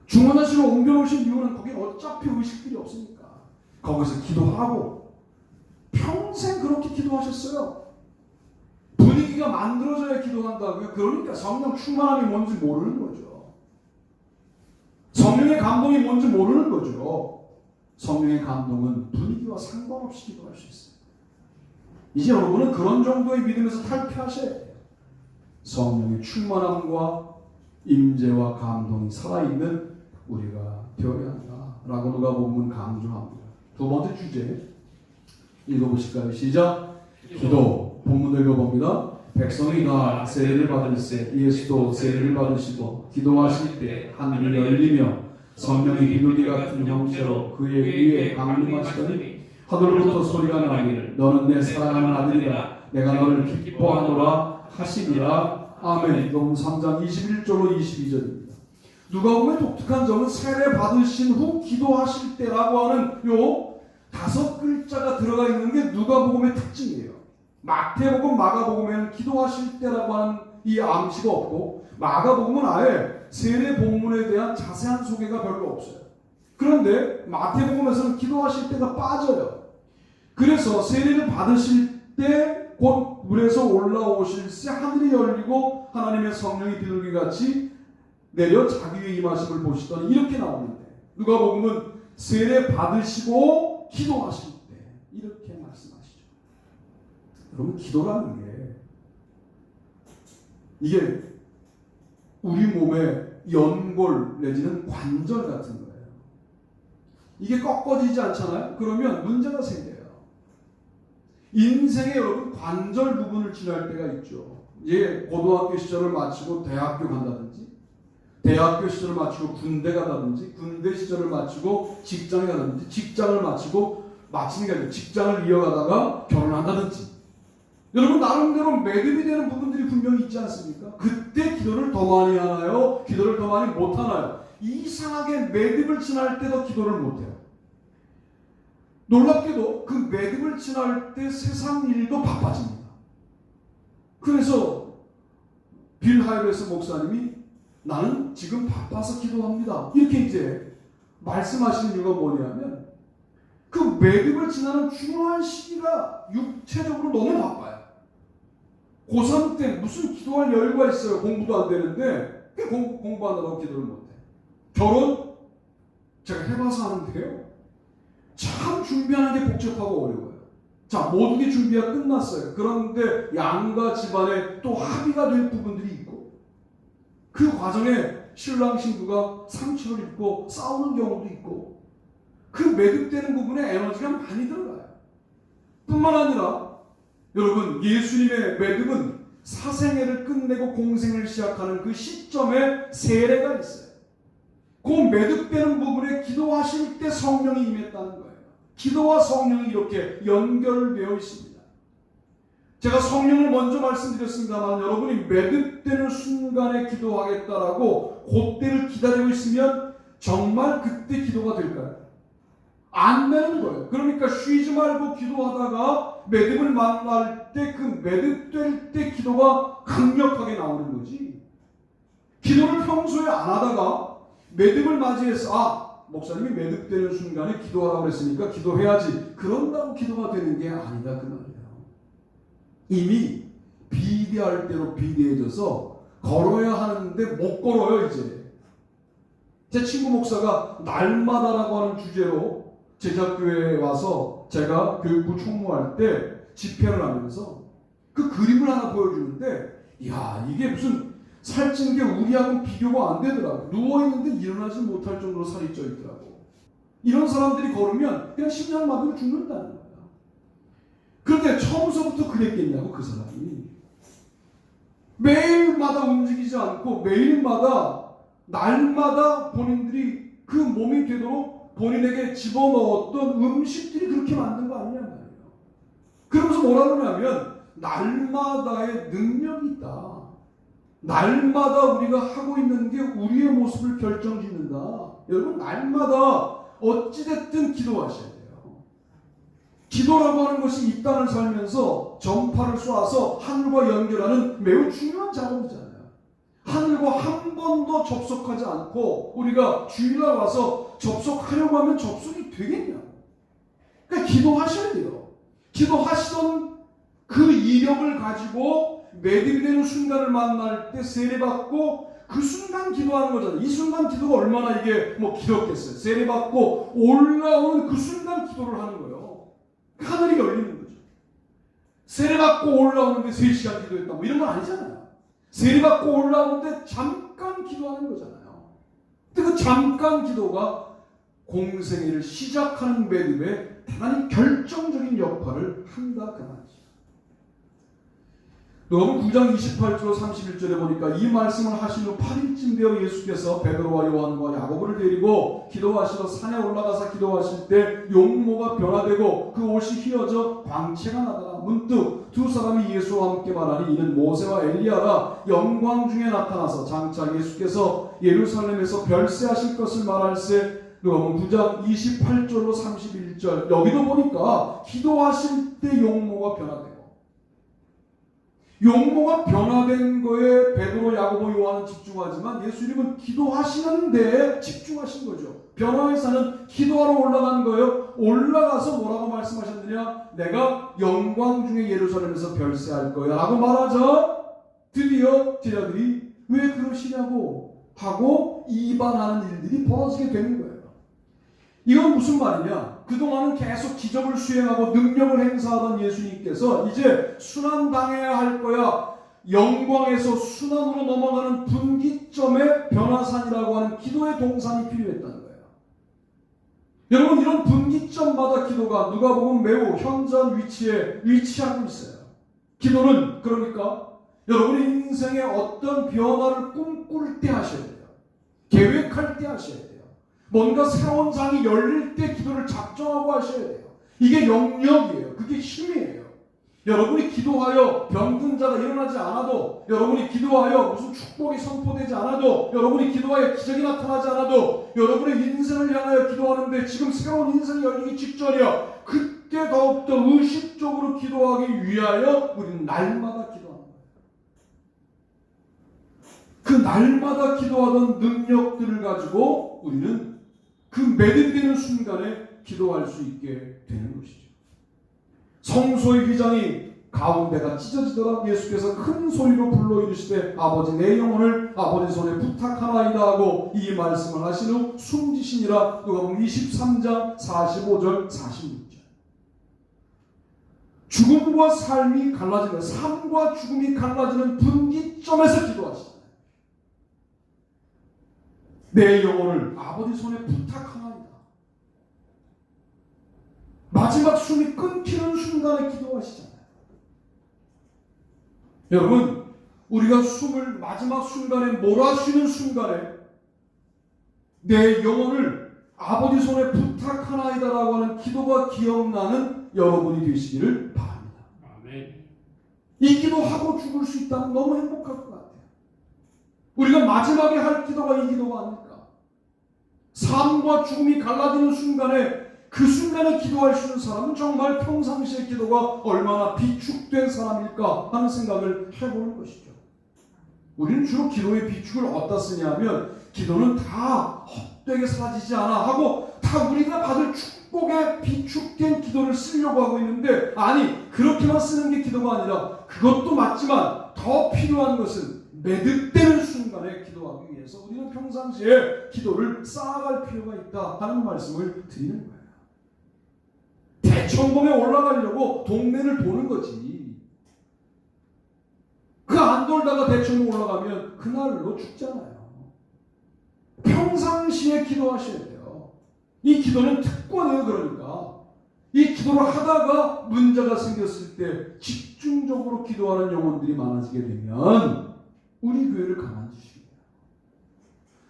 중환자실로 옮겨놓으신 이유는 거기 어차피 의식들이 없으니까. 거기서 기도하고 평생 그렇게 기도하셨어요. 분위기가 만들어져야 기도한다고요. 그러니까 성령 충만함이 뭔지 모르는 거죠. 성령의 감동이 뭔지 모르는 거죠. 성령의 감동은 분위기와 상관없이 기도할 수 있어요. 이제 여러분은 그런 정도의 믿음에서 탈피하셔야 돼요. 성령의 충만함과 임재와 감동이 살아있는 우리가 되어야 한다라고 누가복음은 강조합니다. 두 번째 주제 읽어보실까요? 시작. 기도. 본문을 읽어봅니다. 백성이 다 세례를 받을세 예수도 세례를 받으시고 기도하실 때 하늘이 열리며 성령이 비둘기 같은 형체로 그의 위에 강림하시더니 하늘로부터 소리가 나기를 너는 내 사랑하는 아들이라 내가 너를 기뻐하노라 하시니라. 아멘. 녹음 3장 21절로 22절입니다. 누가복음의 독특한 점은 세례 받으신 후 기도하실 때라고 하는 요 5글자가 들어가 있는 게 누가복음의 특징이에요. 마태복음, 마가복음에는 기도하실 때라고 하는 이 암시가 없고 마가복음은 아예 세례 본문에 대한 자세한 소개가 별로 없어요. 그런데 마태복음에서는 기도하실 때가 빠져요. 그래서 세례를 받으실 때 곧 물에서 올라오실 새 하늘이 열리고 하나님의 성령이 비둘기같이 내려 자기 위에 임하심을 보시더니 이렇게 나오는데 누가복음은 세례 받으시고 기도하실 때 이렇게 말씀하시죠. 여러분, 기도라는 게 이게 우리 몸의 연골 내지는 관절 같은 거예요. 이게 꺾어지지 않잖아요. 그러면 문제가 생겨요. 인생에 여러분 관절 부분을 지날 때가 있죠. 이제 고등학교 시절을 마치고 대학교 간다든지 대학교 시절을 마치고 군대 가다든지 군대 시절을 마치고 직장에 가다든지 직장을 마치고 마치는 게 아니라 직장을 이어가다가 결혼한다든지 여러분 나름대로 매듭이 되는 부분들이 분명히 있지 않습니까? 그때 기도를 더 많이 하나요? 기도를 더 많이 못 하나요? 이상하게 매듭을 지날 때도 기도를 못 해요. 놀랍게도 그 매듭을 지날 때 세상 일도 바빠집니다. 그래서 빌 하이베스 목사님이 나는 지금 바빠서 기도합니다. 이렇게 이제 말씀하시는 이유가 뭐냐면 그 매듭을 지나는 중요한 시기가 육체적으로 너무 바빠요. 고3 때 무슨 기도할 여유가 있어요. 공부도 안 되는데 공부하느라고 기도를 못해. 결혼 제가 해봐서 하는데요. 참 준비하는 게 복잡하고 어려워요. 자, 모든 게 준비가 끝났어요. 그런데 양가 집안에 또 합의가 될 부분들이 있고, 그 과정에 신랑 신부가 상처를 입고 싸우는 경우도 있고, 그 매듭되는 부분에 에너지가 많이 들어가요. 뿐만 아니라 여러분, 예수님의 매듭은 사생애를 끝내고 공생을 시작하는 그 시점에 세례가 있어요. 그 매듭되는 부분에 기도하실 때 성령이 임했다는 거예요. 기도와 성령이 이렇게 연결되어 있습니다. 제가 성령을 먼저 말씀드렸습니다만, 여러분이 매듭되는 순간에 기도하겠다라고 그때를 기다리고 있으면 정말 그때 기도가 될까요? 안 되는 거예요. 그러니까 쉬지 말고 기도하다가 매듭을 만날 때, 그 매듭될 때 기도가 강력하게 나오는 거지. 기도를 평소에 안 하다가 매듭을 맞이해서 목사님이 매듭되는 순간에 기도하라고 그랬으니까 기도해야지, 그런다고 기도가 되는 게 아니다 그 말이에요. 이미 비대할 대로 비대해져서 걸어야 하는데 못 걸어요. 이제 제 친구 목사가 날마다라고 하는 주제로 제자교회에 와서 제가 교육부 총무할 때 집회를 하면서 그 그림을 하나 보여주는데, 이야, 이게 무슨 살찐 게 우리하고는 비교가 안 되더라고. 누워있는데 일어나지 못할 정도로 살이 쪄 있더라고. 이런 사람들이 걸으면 그냥 심장 마비로 죽는다는 거야. 그런데 처음서부터 그랬겠냐고, 그 사람이. 매일마다 움직이지 않고 매일마다 날마다 본인들이 그 몸이 되도록 본인에게 집어넣었던 음식들이 그렇게 만든 거 아니냐 말이에요. 그러면서 뭐라 그러냐면, 날마다의 능력이 있다. 날마다 우리가 하고 있는 게 우리의 모습을 결정짓는다. 여러분, 날마다 어찌됐든 기도하셔야 돼요. 기도라고 하는 것이 이 땅을 살면서 전파를 쏘아서 하늘과 연결하는 매우 중요한 작업이잖아요. 하늘과 한 번도 접속하지 않고 우리가 주일날 와서 접속하려고 하면 접속이 되겠냐고. 그러니까 기도하셔야 돼요. 기도하시던 그 이력을 가지고 매듭이 되는 순간을 만날 때 세례받고 그 순간 기도하는 거잖아요. 이 순간 기도가 얼마나 이게 기롭겠어요. 세례받고 올라오는 그 순간 기도를 하는 거예요. 하늘이 열리는 거죠. 세례받고 올라오는데 3시간 기도했다 이런 건 아니잖아요. 세례받고 올라오는데 잠깐 기도하는 거잖아요. 근데 그 잠깐 기도가 공생애를 시작하는 매듭에 대단히 결정적인 역할을 한다 그 말이죠. 누가복음 9장 28절 31절에 보니까 이 말씀을 하신 후 8일쯤 되어 예수께서 베드로와 요한과 야고보를 데리고 기도하시러 산에 올라가서 기도하실 때 용모가 변화되고 그 옷이 휘어져 광채가 나더라. 문득 두 사람이 예수와 함께 말하니 이는 모세와 엘리야가 영광 중에 나타나서 장차 예수께서 예루살렘에서 별세하실 것을 말할세. 누가복음 9장 28절로 31절 여기도 보니까 기도하실 때 용모가 변화되고, 용모가 변화된 거에 베드로, 야고보, 요한은 집중하지만 예수님은 기도하시는 데에 집중하신 거죠. 변화회사는 기도하러 올라간 거예요. 올라가서 뭐라고 말씀하셨느냐? 내가 영광 중에 예루살렘에서 별세할 거야 라고 말하자 드디어 제자들이 왜 그러시냐고 하고 이반하는 일들이 벌어지게 되는 거예요. 이건 무슨 말이냐? 그동안은 계속 기적을 수행하고 능력을 행사하던 예수님께서 이제 순환당해야 할 거야. 영광에서 순환으로 넘어가는 분기점의 변화산이라고 하는 기도의 동산이 필요했다는 거예요. 여러분, 이런 분기점마다 기도가 누가복음 매우 현저한 위치에 위치하고 있어요. 기도는 그러니까 여러분의 인생에 어떤 변화를 꿈꿀 때 하셔야 돼요. 계획할 때 하셔야 돼요. 뭔가 새로운 장이 열릴 때 기도를 작정하고 하셔야 돼요. 이게 영역이에요. 그게 힘이에요. 여러분이 기도하여 병든 자가 일어나지 않아도, 여러분이 기도하여 무슨 축복이 선포되지 않아도, 여러분이 기도하여 기적이 나타나지 않아도, 여러분의 인생을 향하여 기도하는데 지금 새로운 인생이 열리기 직전이야. 그때 더욱더 의식적으로 기도하기 위하여 우리는 날마다 기도하는 거예요. 그 날마다 기도하던 능력들을 가지고 우리는 그 매듭되는 순간에 기도할 수 있게 되는 것이죠. 성소의 휘장이 가운데가 찢어지더라. 예수께서 큰 소리로 불러 이르시되 아버지 내 영혼을 아버지 손에 부탁하나이다 하고 이 말씀을 하신 후 숨지시니라. 누가복음 23장 45절 46절. 죽음과 삶이 갈라지는, 삶과 죽음이 갈라지는 분기점에서 기도하시잖아요. 내 영혼을 아버지 손에 부탁하나이다. 마지막 숨이 끊기는 순간에 기도하시잖아요. 여러분, 우리가 숨을 마지막 순간에 몰아쉬는 순간에 내 영혼을 아버지 손에 부탁하나이다라고 하는 기도가 기억나는 여러분이 되시기를 바랍니다. 아멘. 이 기도하고 죽을 수 있다면 너무 행복할 것 같아요. 우리가 마지막에 할 기도가 이 기도가 아닐까. 삶과 죽음이 갈라지는 순간에 그 순간에 기도할 수 있는 사람은 정말 평상시의 기도가 얼마나 비축된 사람일까 하는 생각을 해보는 것이죠. 우리는 주로 기도의 비축을 어디다 쓰냐면 기도는 다 헛되게 사라지지 않아 하고 다 우리가 받을 축복에 비축된 기도를 쓰려고 하고 있는데, 아니, 그렇게만 쓰는 게 기도가 아니라 그것도 맞지만 더 필요한 것은 매듭되는 순간에 기도하기 위해서 우리는 평상시에 기도를 쌓아갈 필요가 있다 하는 말씀을 드리는 거예요. 대천봉에 올라가려고 동네를 도는 거지. 그 안 돌다가 대천봉 올라가면 그날로 죽잖아요. 평상시에 기도하셔야 돼요. 이 기도는 특권이에요. 그러니까 이 기도를 하다가 문제가 생겼을 때 집중적으로 기도하는 영혼들이 많아지게 되면 우리 교회를 가만두시고요.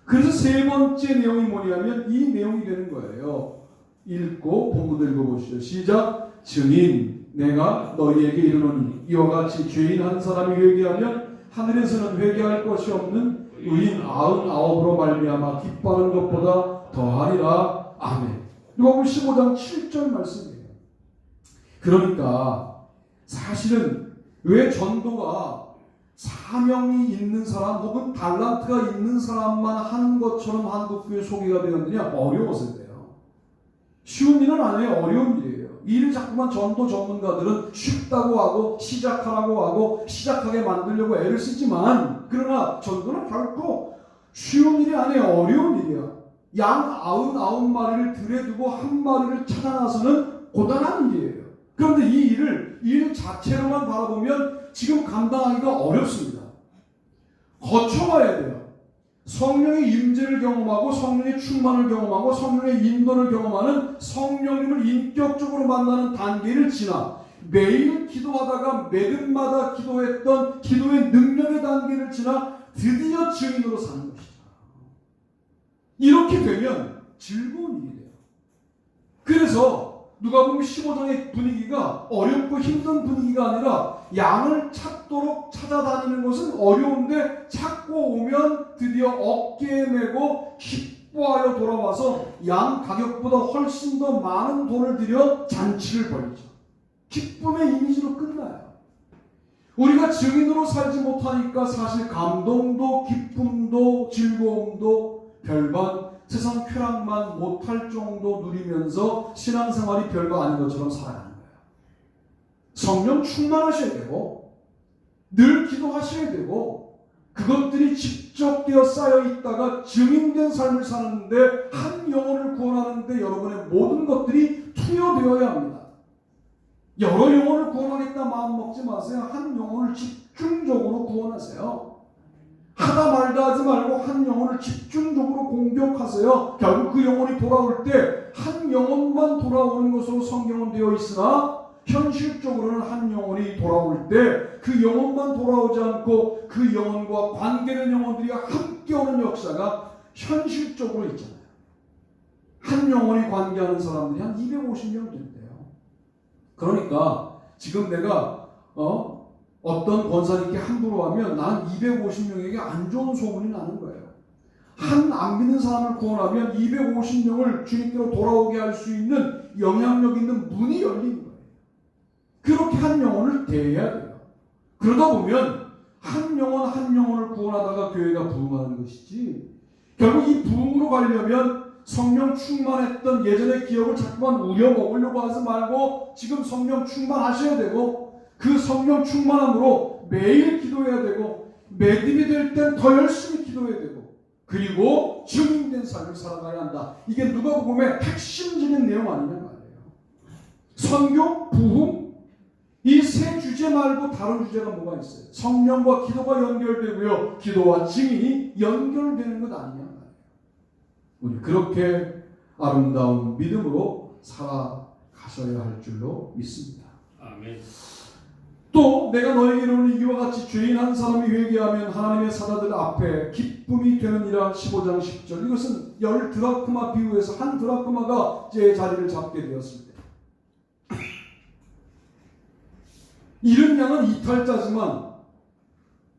그래서 세 번째 내용이 뭐냐면 이 내용이 되는 거예요. 읽고 본문도 읽어보시죠. 시작. 증인 내가 너희에게 이르노니 이와 같이 죄인 한 사람이 회개하면 하늘에서는 회개할 것이 없는 의인 99으로 말미암아 기뻐하는 것보다 더하리라. 아멘. 누가복음 15장 7절 말씀이에요. 그러니까 사실은 왜 전도가 사명이 있는 사람 혹은 달란트가 있는 사람만 하는 것처럼 한국교회 소개가 되었느냐? 어려워서 돼요. 쉬운 일은 아니에요. 어려운 일이에요. 이 일을 자꾸만 전도 전문가들은 쉽다고 하고 시작하라고 하고 시작하게 만들려고 애를 쓰지만, 그러나 전도는 결코 쉬운 일이 아니에요. 어려운 일이야. 양 99마리를 들에 두고 한 마리를 찾아 나서는 고단한 일이에요. 그런데 이 일 자체로만 바라보면 지금 감당하기가 어렵습니다. 거쳐가야 돼요. 성령의 임재를 경험하고 성령의 충만을 경험하고 성령의 인도를 경험하는 성령님을 인격적으로 만나는 단계를 지나 매일 기도하다가 매듭마다 기도했던 기도의 능력의 단계를 지나 드디어 증인으로 사는 것이다. 이렇게 되면 즐거운 일이 돼요. 그래서 누가복음 15장의 분위기가 어렵고 힘든 분위기가 아니라 양을 찾도록 찾아다니는 것은 어려운데 찾고 오면 드디어 어깨에 메고 기뻐하여 돌아와서 양 가격보다 훨씬 더 많은 돈을 들여 잔치를 벌이죠. 기쁨의 이미지로 끝나요. 우리가 증인으로 살지 못하니까 사실 감동도 기쁨도 즐거움도 별반 세상 쾌락만 못할 정도 누리면서 신앙생활이 별거 아닌 것처럼 살아가는 거예요. 성령 충만하셔야 되고 늘 기도하셔야 되고 그것들이 집적되어 쌓여 있다가 증인된 삶을 사는데 한 영혼을 구원하는데 여러분의 모든 것들이 투여되어야 합니다. 여러 영혼을 구원하겠다 마음 먹지 마세요. 한 영혼을 집중적으로 구원하세요. 하다 말다 하지 말고 한 영혼을 집중적으로 공격하세요. 결국 그 영혼이 돌아올 때 한 영혼만 돌아오는 것으로 성경은 되어 있으나 현실적으로는 한 영혼이 돌아올 때 그 영혼만 돌아오지 않고 그 영혼과 관계된 영혼들이 함께 오는 역사가 현실적으로 있잖아요. 한 영혼이 관계하는 사람들이 한 250명 된대요. 그러니까 지금 내가 어떤 권사님께 함부로 하면 난 250명에게 안 좋은 소문이 나는 거예요. 한 안 믿는 사람을 구원하면 250명을 주님께로 돌아오게 할 수 있는 영향력 있는 문이 열린 거예요. 그렇게 한 영혼을 대해야 돼요. 그러다 보면 한 영혼 한 영혼을 구원하다가 교회가 부흥하는 것이지, 결국 이 부흥으로 가려면 성령 충만했던 예전의 기억을 자꾸만 우려먹으려고 하지 말고 지금 성령 충만하셔야 되고 그 성령 충만함으로 매일 기도해야 되고 매듭이 될 땐 더 열심히 기도해야 되고 그리고 증인된 삶을 살아가야 한다. 이게 누가복음의 핵심적인 내용 아니냐 말이에요. 선교, 부흥 이 세 주제 말고 다른 주제가 뭐가 있어요? 성령과 기도가 연결되고요. 기도와 증인이 연결되는 것 아니냐 말이에요. 우리 그렇게 아름다운 믿음으로 살아가셔야 할 줄로 믿습니다. 아멘. 또 내가 너에게 이르노니 이와 같이 죄인 한 사람이 회개하면 하나님의 사자들 앞에 기쁨이 되느니라. 15장 10절. 이것은 10드라크마 비유에서 한 드라크마가 제 자리를 잡게 되었습니다. 잃은 양은 이탈자지만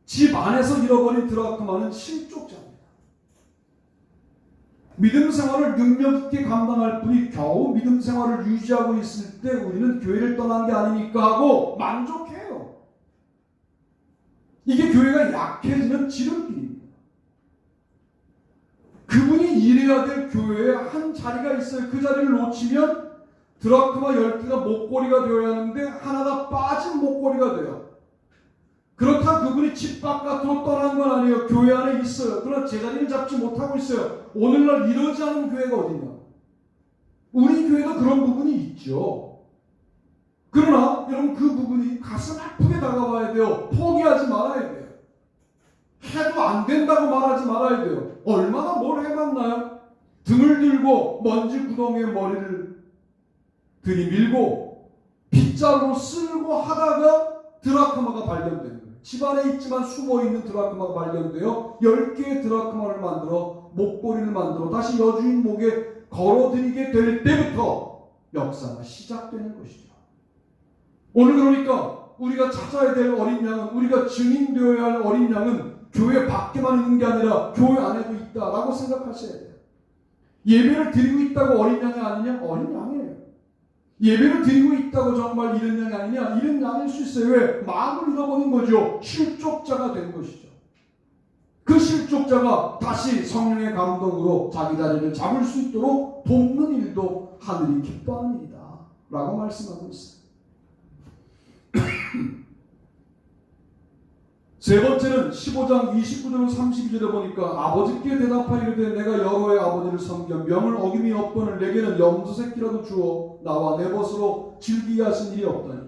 집 안에서 잃어버린 드라크마는 실족자입니다. 믿음 생활을 능력 있게 감당할 뿐이 겨우 믿음 생활을 유지하고 있을 때 우리는 교회를 떠난 게 아니니까 하고 만족해요. 이게 교회가 약해지는 지름길입니다. 그분이 일해야 될 교회에 한 자리가 있어요. 그 자리를 놓치면 드라크마 10개가 목걸이가 되어야 하는데 하나가 빠진 목걸이가 돼요. 그렇다 그분이 집 바깥으로 떠난 건 아니에요. 교회 안에 있어요. 그러나 제자리를 잡지 못하고 있어요. 오늘날 이러지 않은 교회가 어디냐? 우리 교회도 그런 부분이 있죠. 그러나 여러분 그 부분이 가슴 아프게 다가와야 돼요. 포기하지 말아야 돼요. 해도 안 된다고 말하지 말아야 돼요. 얼마나 뭘 해봤나요? 등을 들고 먼지 구덩이에 머리를 들이밀고 빗자루로 쓸고 하다가 드라크마가 발견되는 거예요. 집안에 있지만 숨어있는 드라크마가 발견되어 10개의 드라크마를 만들어 목걸이를 만들어 다시 여주인 목에 걸어드리게 될 때부터 역사가 시작되는 것이죠. 오늘 그러니까 우리가 찾아야 될 어린 양은 우리가 증인되어야 할 어린 양은 교회 밖에만 있는 게 아니라 교회 안에도 있다라고 생각하셔야 돼요. 예배를 드리고 있다고 어린 양이 아니냐? 어린 양이에요. 예배를 드리고 있다고 정말 이런 양이 아니냐? 이런 양일 수 있어요. 왜? 마음을 잃어버린 거죠. 실족자가 된 것이죠. 그 실족자가 다시 성령의 감동으로 자기 자리를 잡을 수 있도록 돕는 일도 하늘이 기뻐하는 일이다 라고 말씀하고 있어요. 세 번째는 15장 29절 32절에 보니까 아버지께 대답하이르되 내가 여호와의 아버지를 섬겨 명을 어김이 없거늘 내게는 염소새끼라도 주어 나와 내 벗으로 즐기게 하신 일이 없다니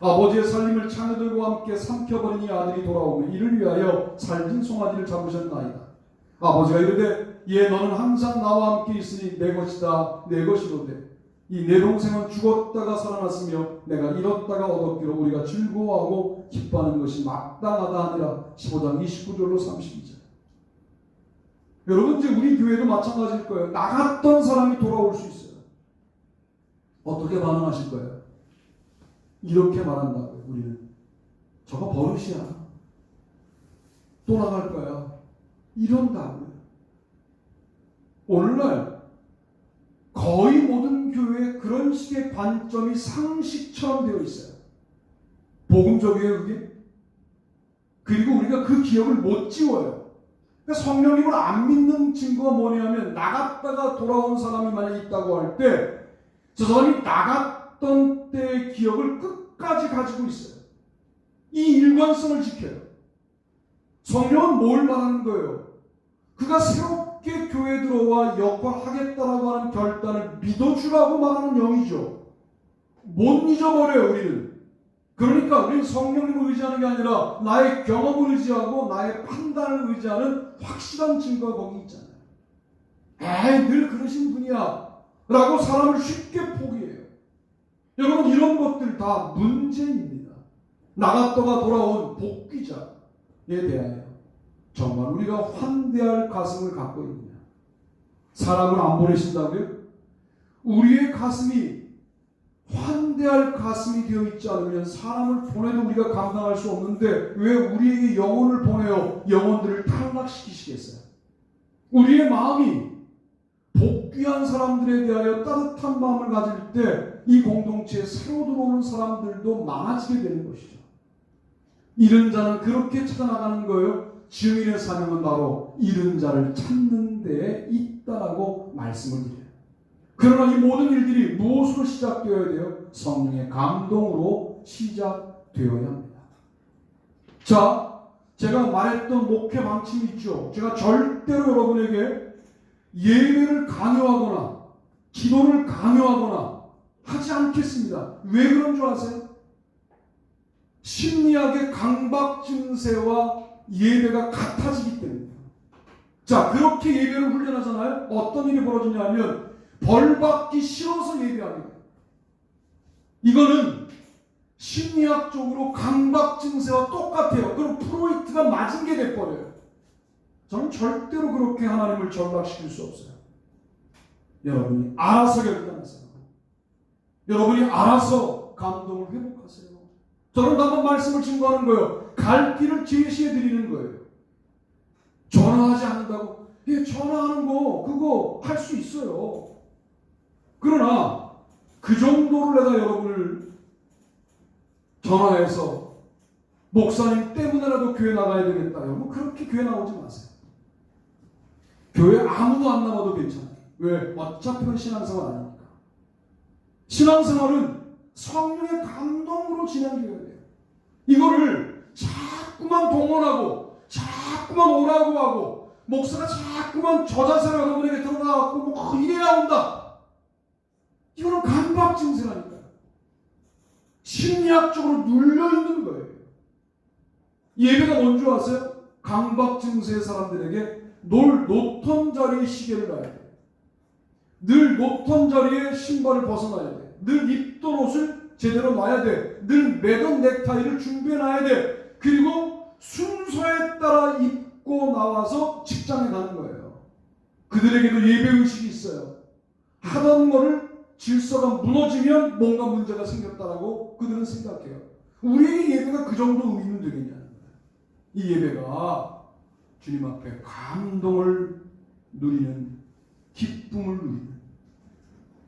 아버지의 살림을 창녀들과 함께 삼켜버리니 아들이 돌아오면 이를 위하여 살진 송아지를 잡으셨나이다. 아버지가 이르되 예 너는 항상 나와 함께 있으니 내 것이다 내 것이로되 이 내 동생은 죽었다가 살아났으며 내가 잃었다가 얻었기로 우리가 즐거워하고 기뻐하는 것이 마땅하다 하니라. 15장 29절로 32절. 여러분 이제 우리 교회도 마찬가지일 거예요. 나갔던 사람이 돌아올 수 있어요. 어떻게 반응하실 거예요? 이렇게 말한다고요. 우리는 저거 버릇이야. 또 나갈 거야. 이런다고요. 오늘날 거의 모든 교회에 그런 식의 관점이 상식처럼 되어 있어요. 복음적이에요 그게? 그리고 우리가 그 기억을 못 지워요. 그러니까 성령님을 안 믿는 증거가 뭐냐면 나갔다가 돌아온 사람이 만약 있다고 할 때 저 사람이 나갔던 때의 기억을 끝까지 가지고 있어요. 이 일관성을 지켜요. 성령은 뭘 말하는 거예요? 그가 새롭게 교회에 들어와 역할하겠다라고 하는 결단을 믿어주라고 말하는 영이죠. 못 잊어버려요 우리는. 그러니까 우리는 성령님을 의지하는 게 아니라 나의 경험을 의지하고 나의 판단을 의지하는 확실한 증거가 거기 있잖아요. 에이 늘 그러신 분이야 라고 사람을 쉽게 포기해요. 여러분 이런 것들 다 문제입니다. 나갔다가 돌아온 복귀자에 대하여 정말 우리가 환대할 가슴을 갖고 있느냐. 사람을 안 보내신다고요? 우리의 가슴이 환대할 가슴이 되어 있지 않으면 사람을 보내도 우리가 감당할 수 없는데 왜 우리에게 영혼을 보내어 영혼들을 탈락시키시겠어요? 우리의 마음이 복귀한 사람들에 대하여 따뜻한 마음을 가질 때 이 공동체에 새로 들어오는 사람들도 많아지게 되는 것이죠. 잃은 자는 그렇게 찾아나가는 거예요. 증인의 사명은 바로 잃은 자를 찾는 데에 있다라고 말씀을 드려요. 그러나 이 모든 일들이 무엇으로 시작되어야 돼요? 성령의 감동으로 시작되어야 되어야 합니다. 자, 제가 말했던 목회 방침이 있죠. 제가 절대로 여러분에게 예배를 강요하거나 기도를 강요하거나 하지 않겠습니다. 왜 그런 줄 아세요? 심리학의 강박 증세와 예배가 같아지기 때문입니다. 자, 그렇게 예배를 훈련하잖아요. 어떤 일이 벌어지냐면 벌받기 싫어서 예배하게 돼요. 이거는 심리학적으로 강박 증세와 똑같아요. 그럼 프로이트가 맞은 게 돼버려요. 저는 절대로 그렇게 하나님을 전락시킬 수 없어요. 여러분이 알아서 결단하세요. 여러분이 알아서 감동을 회복하세요. 저는 한번 말씀을 증거하는 거예요. 갈 길을 제시해 드리는 거예요. 전화하지 않는다고? 예, 전화하는 거 그거 할 수 있어요. 그러나 그 정도로 내가 여러분을 전화해서 목사님 때문에라도 교회 나가야 되겠다. 여러분 그렇게 교회 나오지 마세요. 교회 아무도 안 나와도 괜찮아요. 왜? 어차피 신앙생활 아니니까. 신앙생활은 성령의 감동으로 진행되어야 돼요. 이거를 자꾸만 동원하고 자꾸만 오라고 하고 목사가 자꾸만 저 자세로 여러분에게 들어가고 뭐 이래야 온다. 이거는 강박 증세라니까요. 심리학적으로 눌려있는 거예요. 예배가 뭔지 아세요? 강박 증세의 사람들에게 놓던 자리에 시계를 놔야 돼요. 늘 놓던 자리에 신발을 벗어나야 돼. 늘 입던 옷을 제대로 놔야 돼. 늘 매던 넥타이를 준비해놔야 돼. 그리고 순서에 따라 입고 나와서 직장에 가는 거예요. 그들에게도 예배의식이 있어요. 하던 거를 질서가 무너지면 뭔가 문제가 생겼다라고 그들은 생각해요. 우리에게 예배가 그 정도 의미는 되겠냐는 거예요. 이 예배가 주님 앞에 감동을 누리는, 기쁨을 누리는,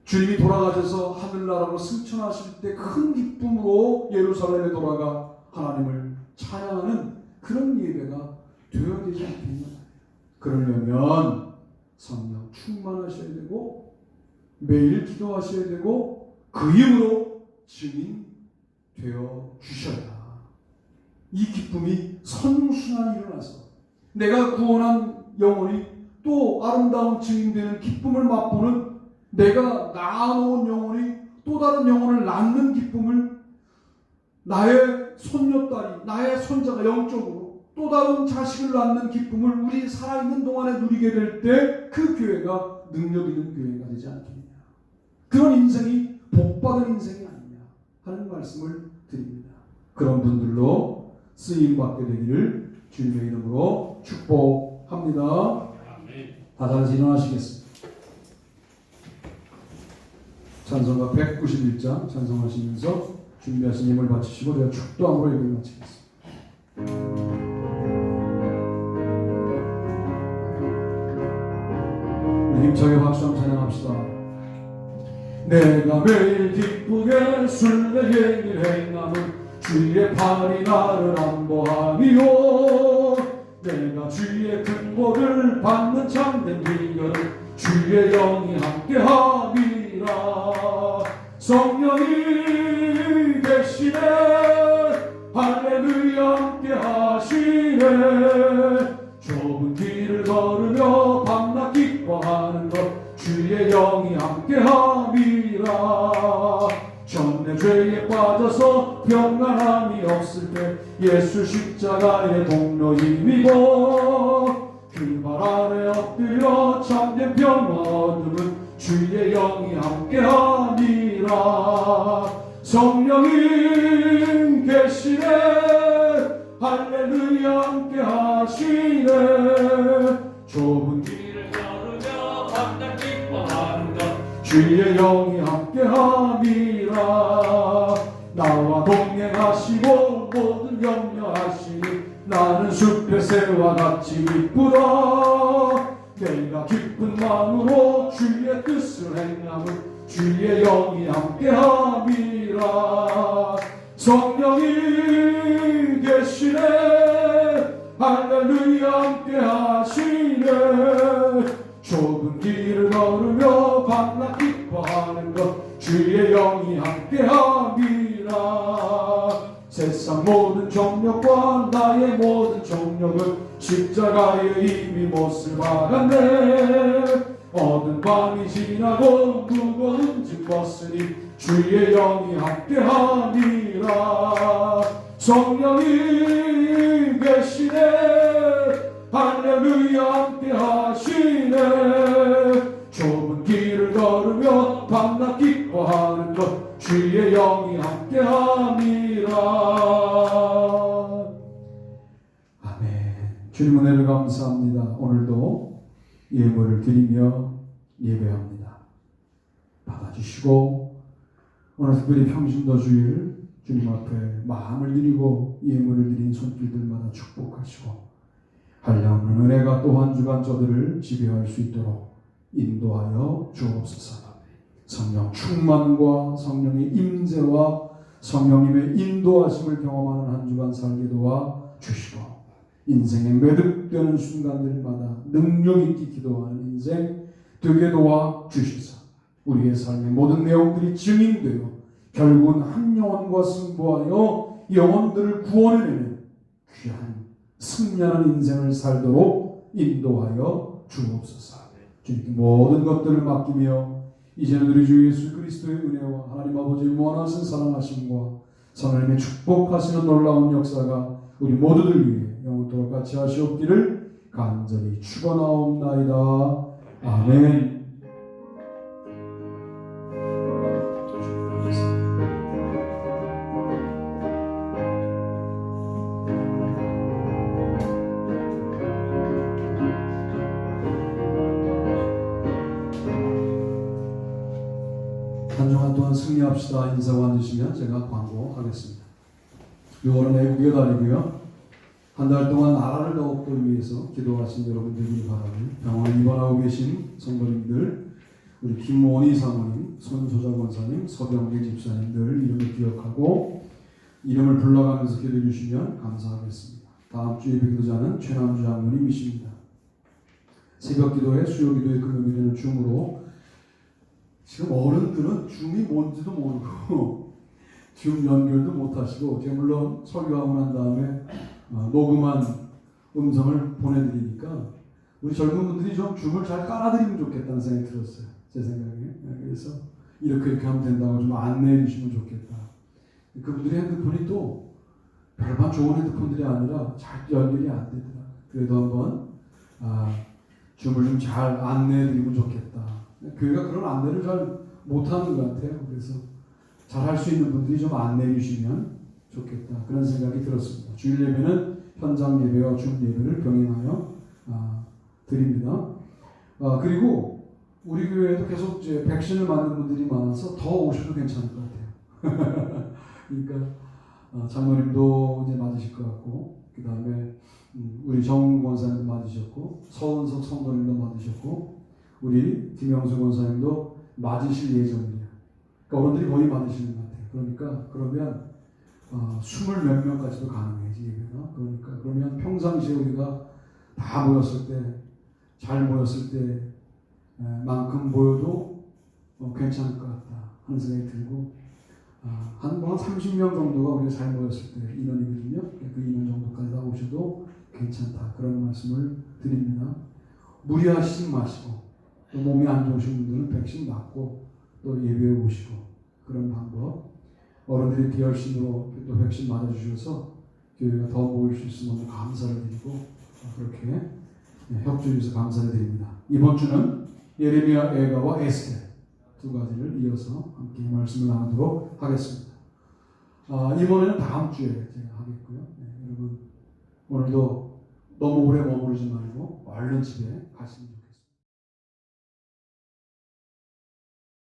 주님이 돌아가셔서 하늘나라로 승천하실 때 큰 기쁨으로 예루살렘에 돌아가 하나님을 찬양하는 그런 예배가 되어야 되지 않겠냐. 그러려면 성령 충만하셔야 되고 매일 기도하셔야 되고 그 이름으로 증인 되어 주셔야 이 기쁨이 선순환이 일어나서 내가 구원한 영혼이 또 아름다운 증인되는 기쁨을 맛보는, 내가 낳아놓은 영혼이 또 다른 영혼을 낳는 기쁨을, 나의 손녀딸이, 나의 손자가 영적으로 또 다른 자식을 낳는 기쁨을 우리 살아있는 동안에 누리게 될 때 그 교회가 능력 있는 교회가 되지 않겠냐. 그런 인생이 복받은 인생이 아니냐 하는 말씀을 드립니다. 그런 분들로 쓰임받게 되기를 주님의 이름으로 축복합니다. 다 같이 일어나시겠습니다. 찬송가 191장 찬송하시면서 준비하신 힘을 바치시고 제가 축도함으로 예배를 마치겠습니다. 우리 힘차게 박수 한번 찬양합시다. 내가 매일 기쁘게 순례행을 행하는 주의 팔이 나를 안보하니요. 내가 주의 큰 복을 받는 참된 비결은 주의 영이 함께함이라. 성령이 계시네, 할렐루야 함께하시네. 좁은 길을 걸으며 밤낮 기뻐하는 것 주의 영이 함께함이라. 전내 죄에 빠져서 평안함이 없을 때 예수 십자가의 동료 힘이고 그 발 아래 엎드려 참된 평화 얻음은 주의 영이 함께함이라. 성령이 계시네, 할렐루야 함께하시네. 좁은 길을 걸으며 밤낮 기뻐하는 것 주의 영이 함께함이라. 나와 동행하시고 모든 염려하시니 나는 숲의 새와 같이 기쁘다. 내가 기쁜 마음으로 주의 뜻을 행함은 주의 영이 함께함이라. 성령이 계시네, 할렐루야 함께하시네. 좁은 길을 걸으며 밤낮 기뻐하는 것 주의 영이 함께함이라. 세상 모든 정력과 나의 모든 정력은 십자가에 이미 못을 박았네. 어두운 밤이 지나고 무거운 짐 벗으니 주의 영이 함께하니라. 성령이 계시네. 할렐루야 함께하시네. 좁은 길을 걸으며 밤낮 기뻐하는 것 주의 영이 함께함이라. 아멘. 주님 은혜를 감사합니다. 오늘도 예물을 드리며 예배합니다. 받아주시고 오늘 특별히 평신도 주일 주님 앞에 마음을 드리고 예물을 드린 손길들마다 축복하시고 한량없는 은혜가 또 한 주간 저들을 지배할 수 있도록 인도하여 주옵소서. 성령 충만과 성령의 임재와 성령님의 인도하심을 경험하는 한 주간 살게 도와 주시고 인생의 매듭되는 순간들마다 능력 있게 기도하는 인생 되게 도와 주시소. 우리의 삶의 모든 내용들이 증인되어 결국은 한 영혼과 승부하여 영혼들을 구원해내는 귀한 승리하는 인생을 살도록 인도하여 주옵소서. 주님께 모든 것들을 맡기며 이제는 우리 주 예수 그리스도의 은혜와 하나님 아버지의 무한하신 사랑하심과 하나님의 축복하시는 놀라운 역사가 우리 모두들 위해 영원토록 같이 하시옵기를 간절히 축원하옵나이다. 아멘. 한 주간 동안 승리합시다 인사가 앉으시면 제가 광고하겠습니다. 6월은 애국의 달이고요. 한 달 동안 나라를 더욱더 위해서 기도하신 여러분들이 바라는 병원에 입원하고 계신 성도님들, 우리 김원희 사모님, 손소자 권사님, 서병길 집사님들 이름을 기억하고 이름을 불러가면서 기도해 주시면 감사하겠습니다. 다음 주 예배 기도자는 최남주 장로님이십니다. 새벽 기도에 수요 기도에 금요일이 되는 줌으로 지금 어른들은 줌이 뭔지도 모르고 줌 연결도 못하시고 제가 물론 설교하고 난 다음에 녹음한 음성을 보내드리니까 우리 젊은 분들이 좀 줌을 잘 깔아드리면 좋겠다는 생각이 들었어요. 제 생각에. 그래서 이렇게 하면 된다고 좀 안내해 주시면 좋겠다. 그분들의 핸드폰이 또 별반 좋은 핸드폰들이 아니라 잘 연결이 안 되더라. 그래도 한번 줌을 좀 잘 안내해 드리면 좋겠다. 교회가 그런 안내를 잘 못하는 것 같아요. 그래서 잘 할 수 있는 분들이 좀 안내해 주시면 좋겠다. 그런 생각이 들었습니다. 주일 예배는 현장 예배와 줌 예배를 병행하여 드립니다. 그리고 우리 교회에도 계속 이제 백신을 맞는 분들이 많아서 더 오셔도 괜찮을 것 같아요. 그러니까 장로님도 이제 맞으실 것 같고, 그 다음에 우리 정훈 권사님도 맞으셨고, 서은석 성도님도 맞으셨고, 우리 김영수 권사님도 맞으실 예정이에요. 그러니까 어른들이 거의 맞으시는 것 같아요. 그러니까 그러면 20 몇 명까지도 가능해요, 예배가. 그러니까 그러면 평상시에 우리가 다 모였을 때, 잘 모였을 때 만큼 모여도 괜찮을 것 같다 하는 생각이 들고, 한 30명 정도가 우리가 잘 모였을 때 인원이거든요. 그 인원 정도까지 나오셔도 괜찮다. 그런 말씀을 드립니다. 무리하시지 마시고, 또 몸이 안 좋으신 분들은 백신 맞고 또 예배에 오시고, 그런 방법. 어른들이 비열심으로 또 백신 맞아주셔서 교회가 더 모일 수 있어서 너무 감사를 드리고, 그렇게 협조해 주셔서 감사를 드립니다. 이번 주는 예레미야 애가와 에스겔 두 가지를 이어서 함께 말씀을 나누도록 하겠습니다. 이번에는 다음 주에 제가 하겠고요. 여러분 오늘도 너무 오래 머무르지 말고 얼른 집에 가시면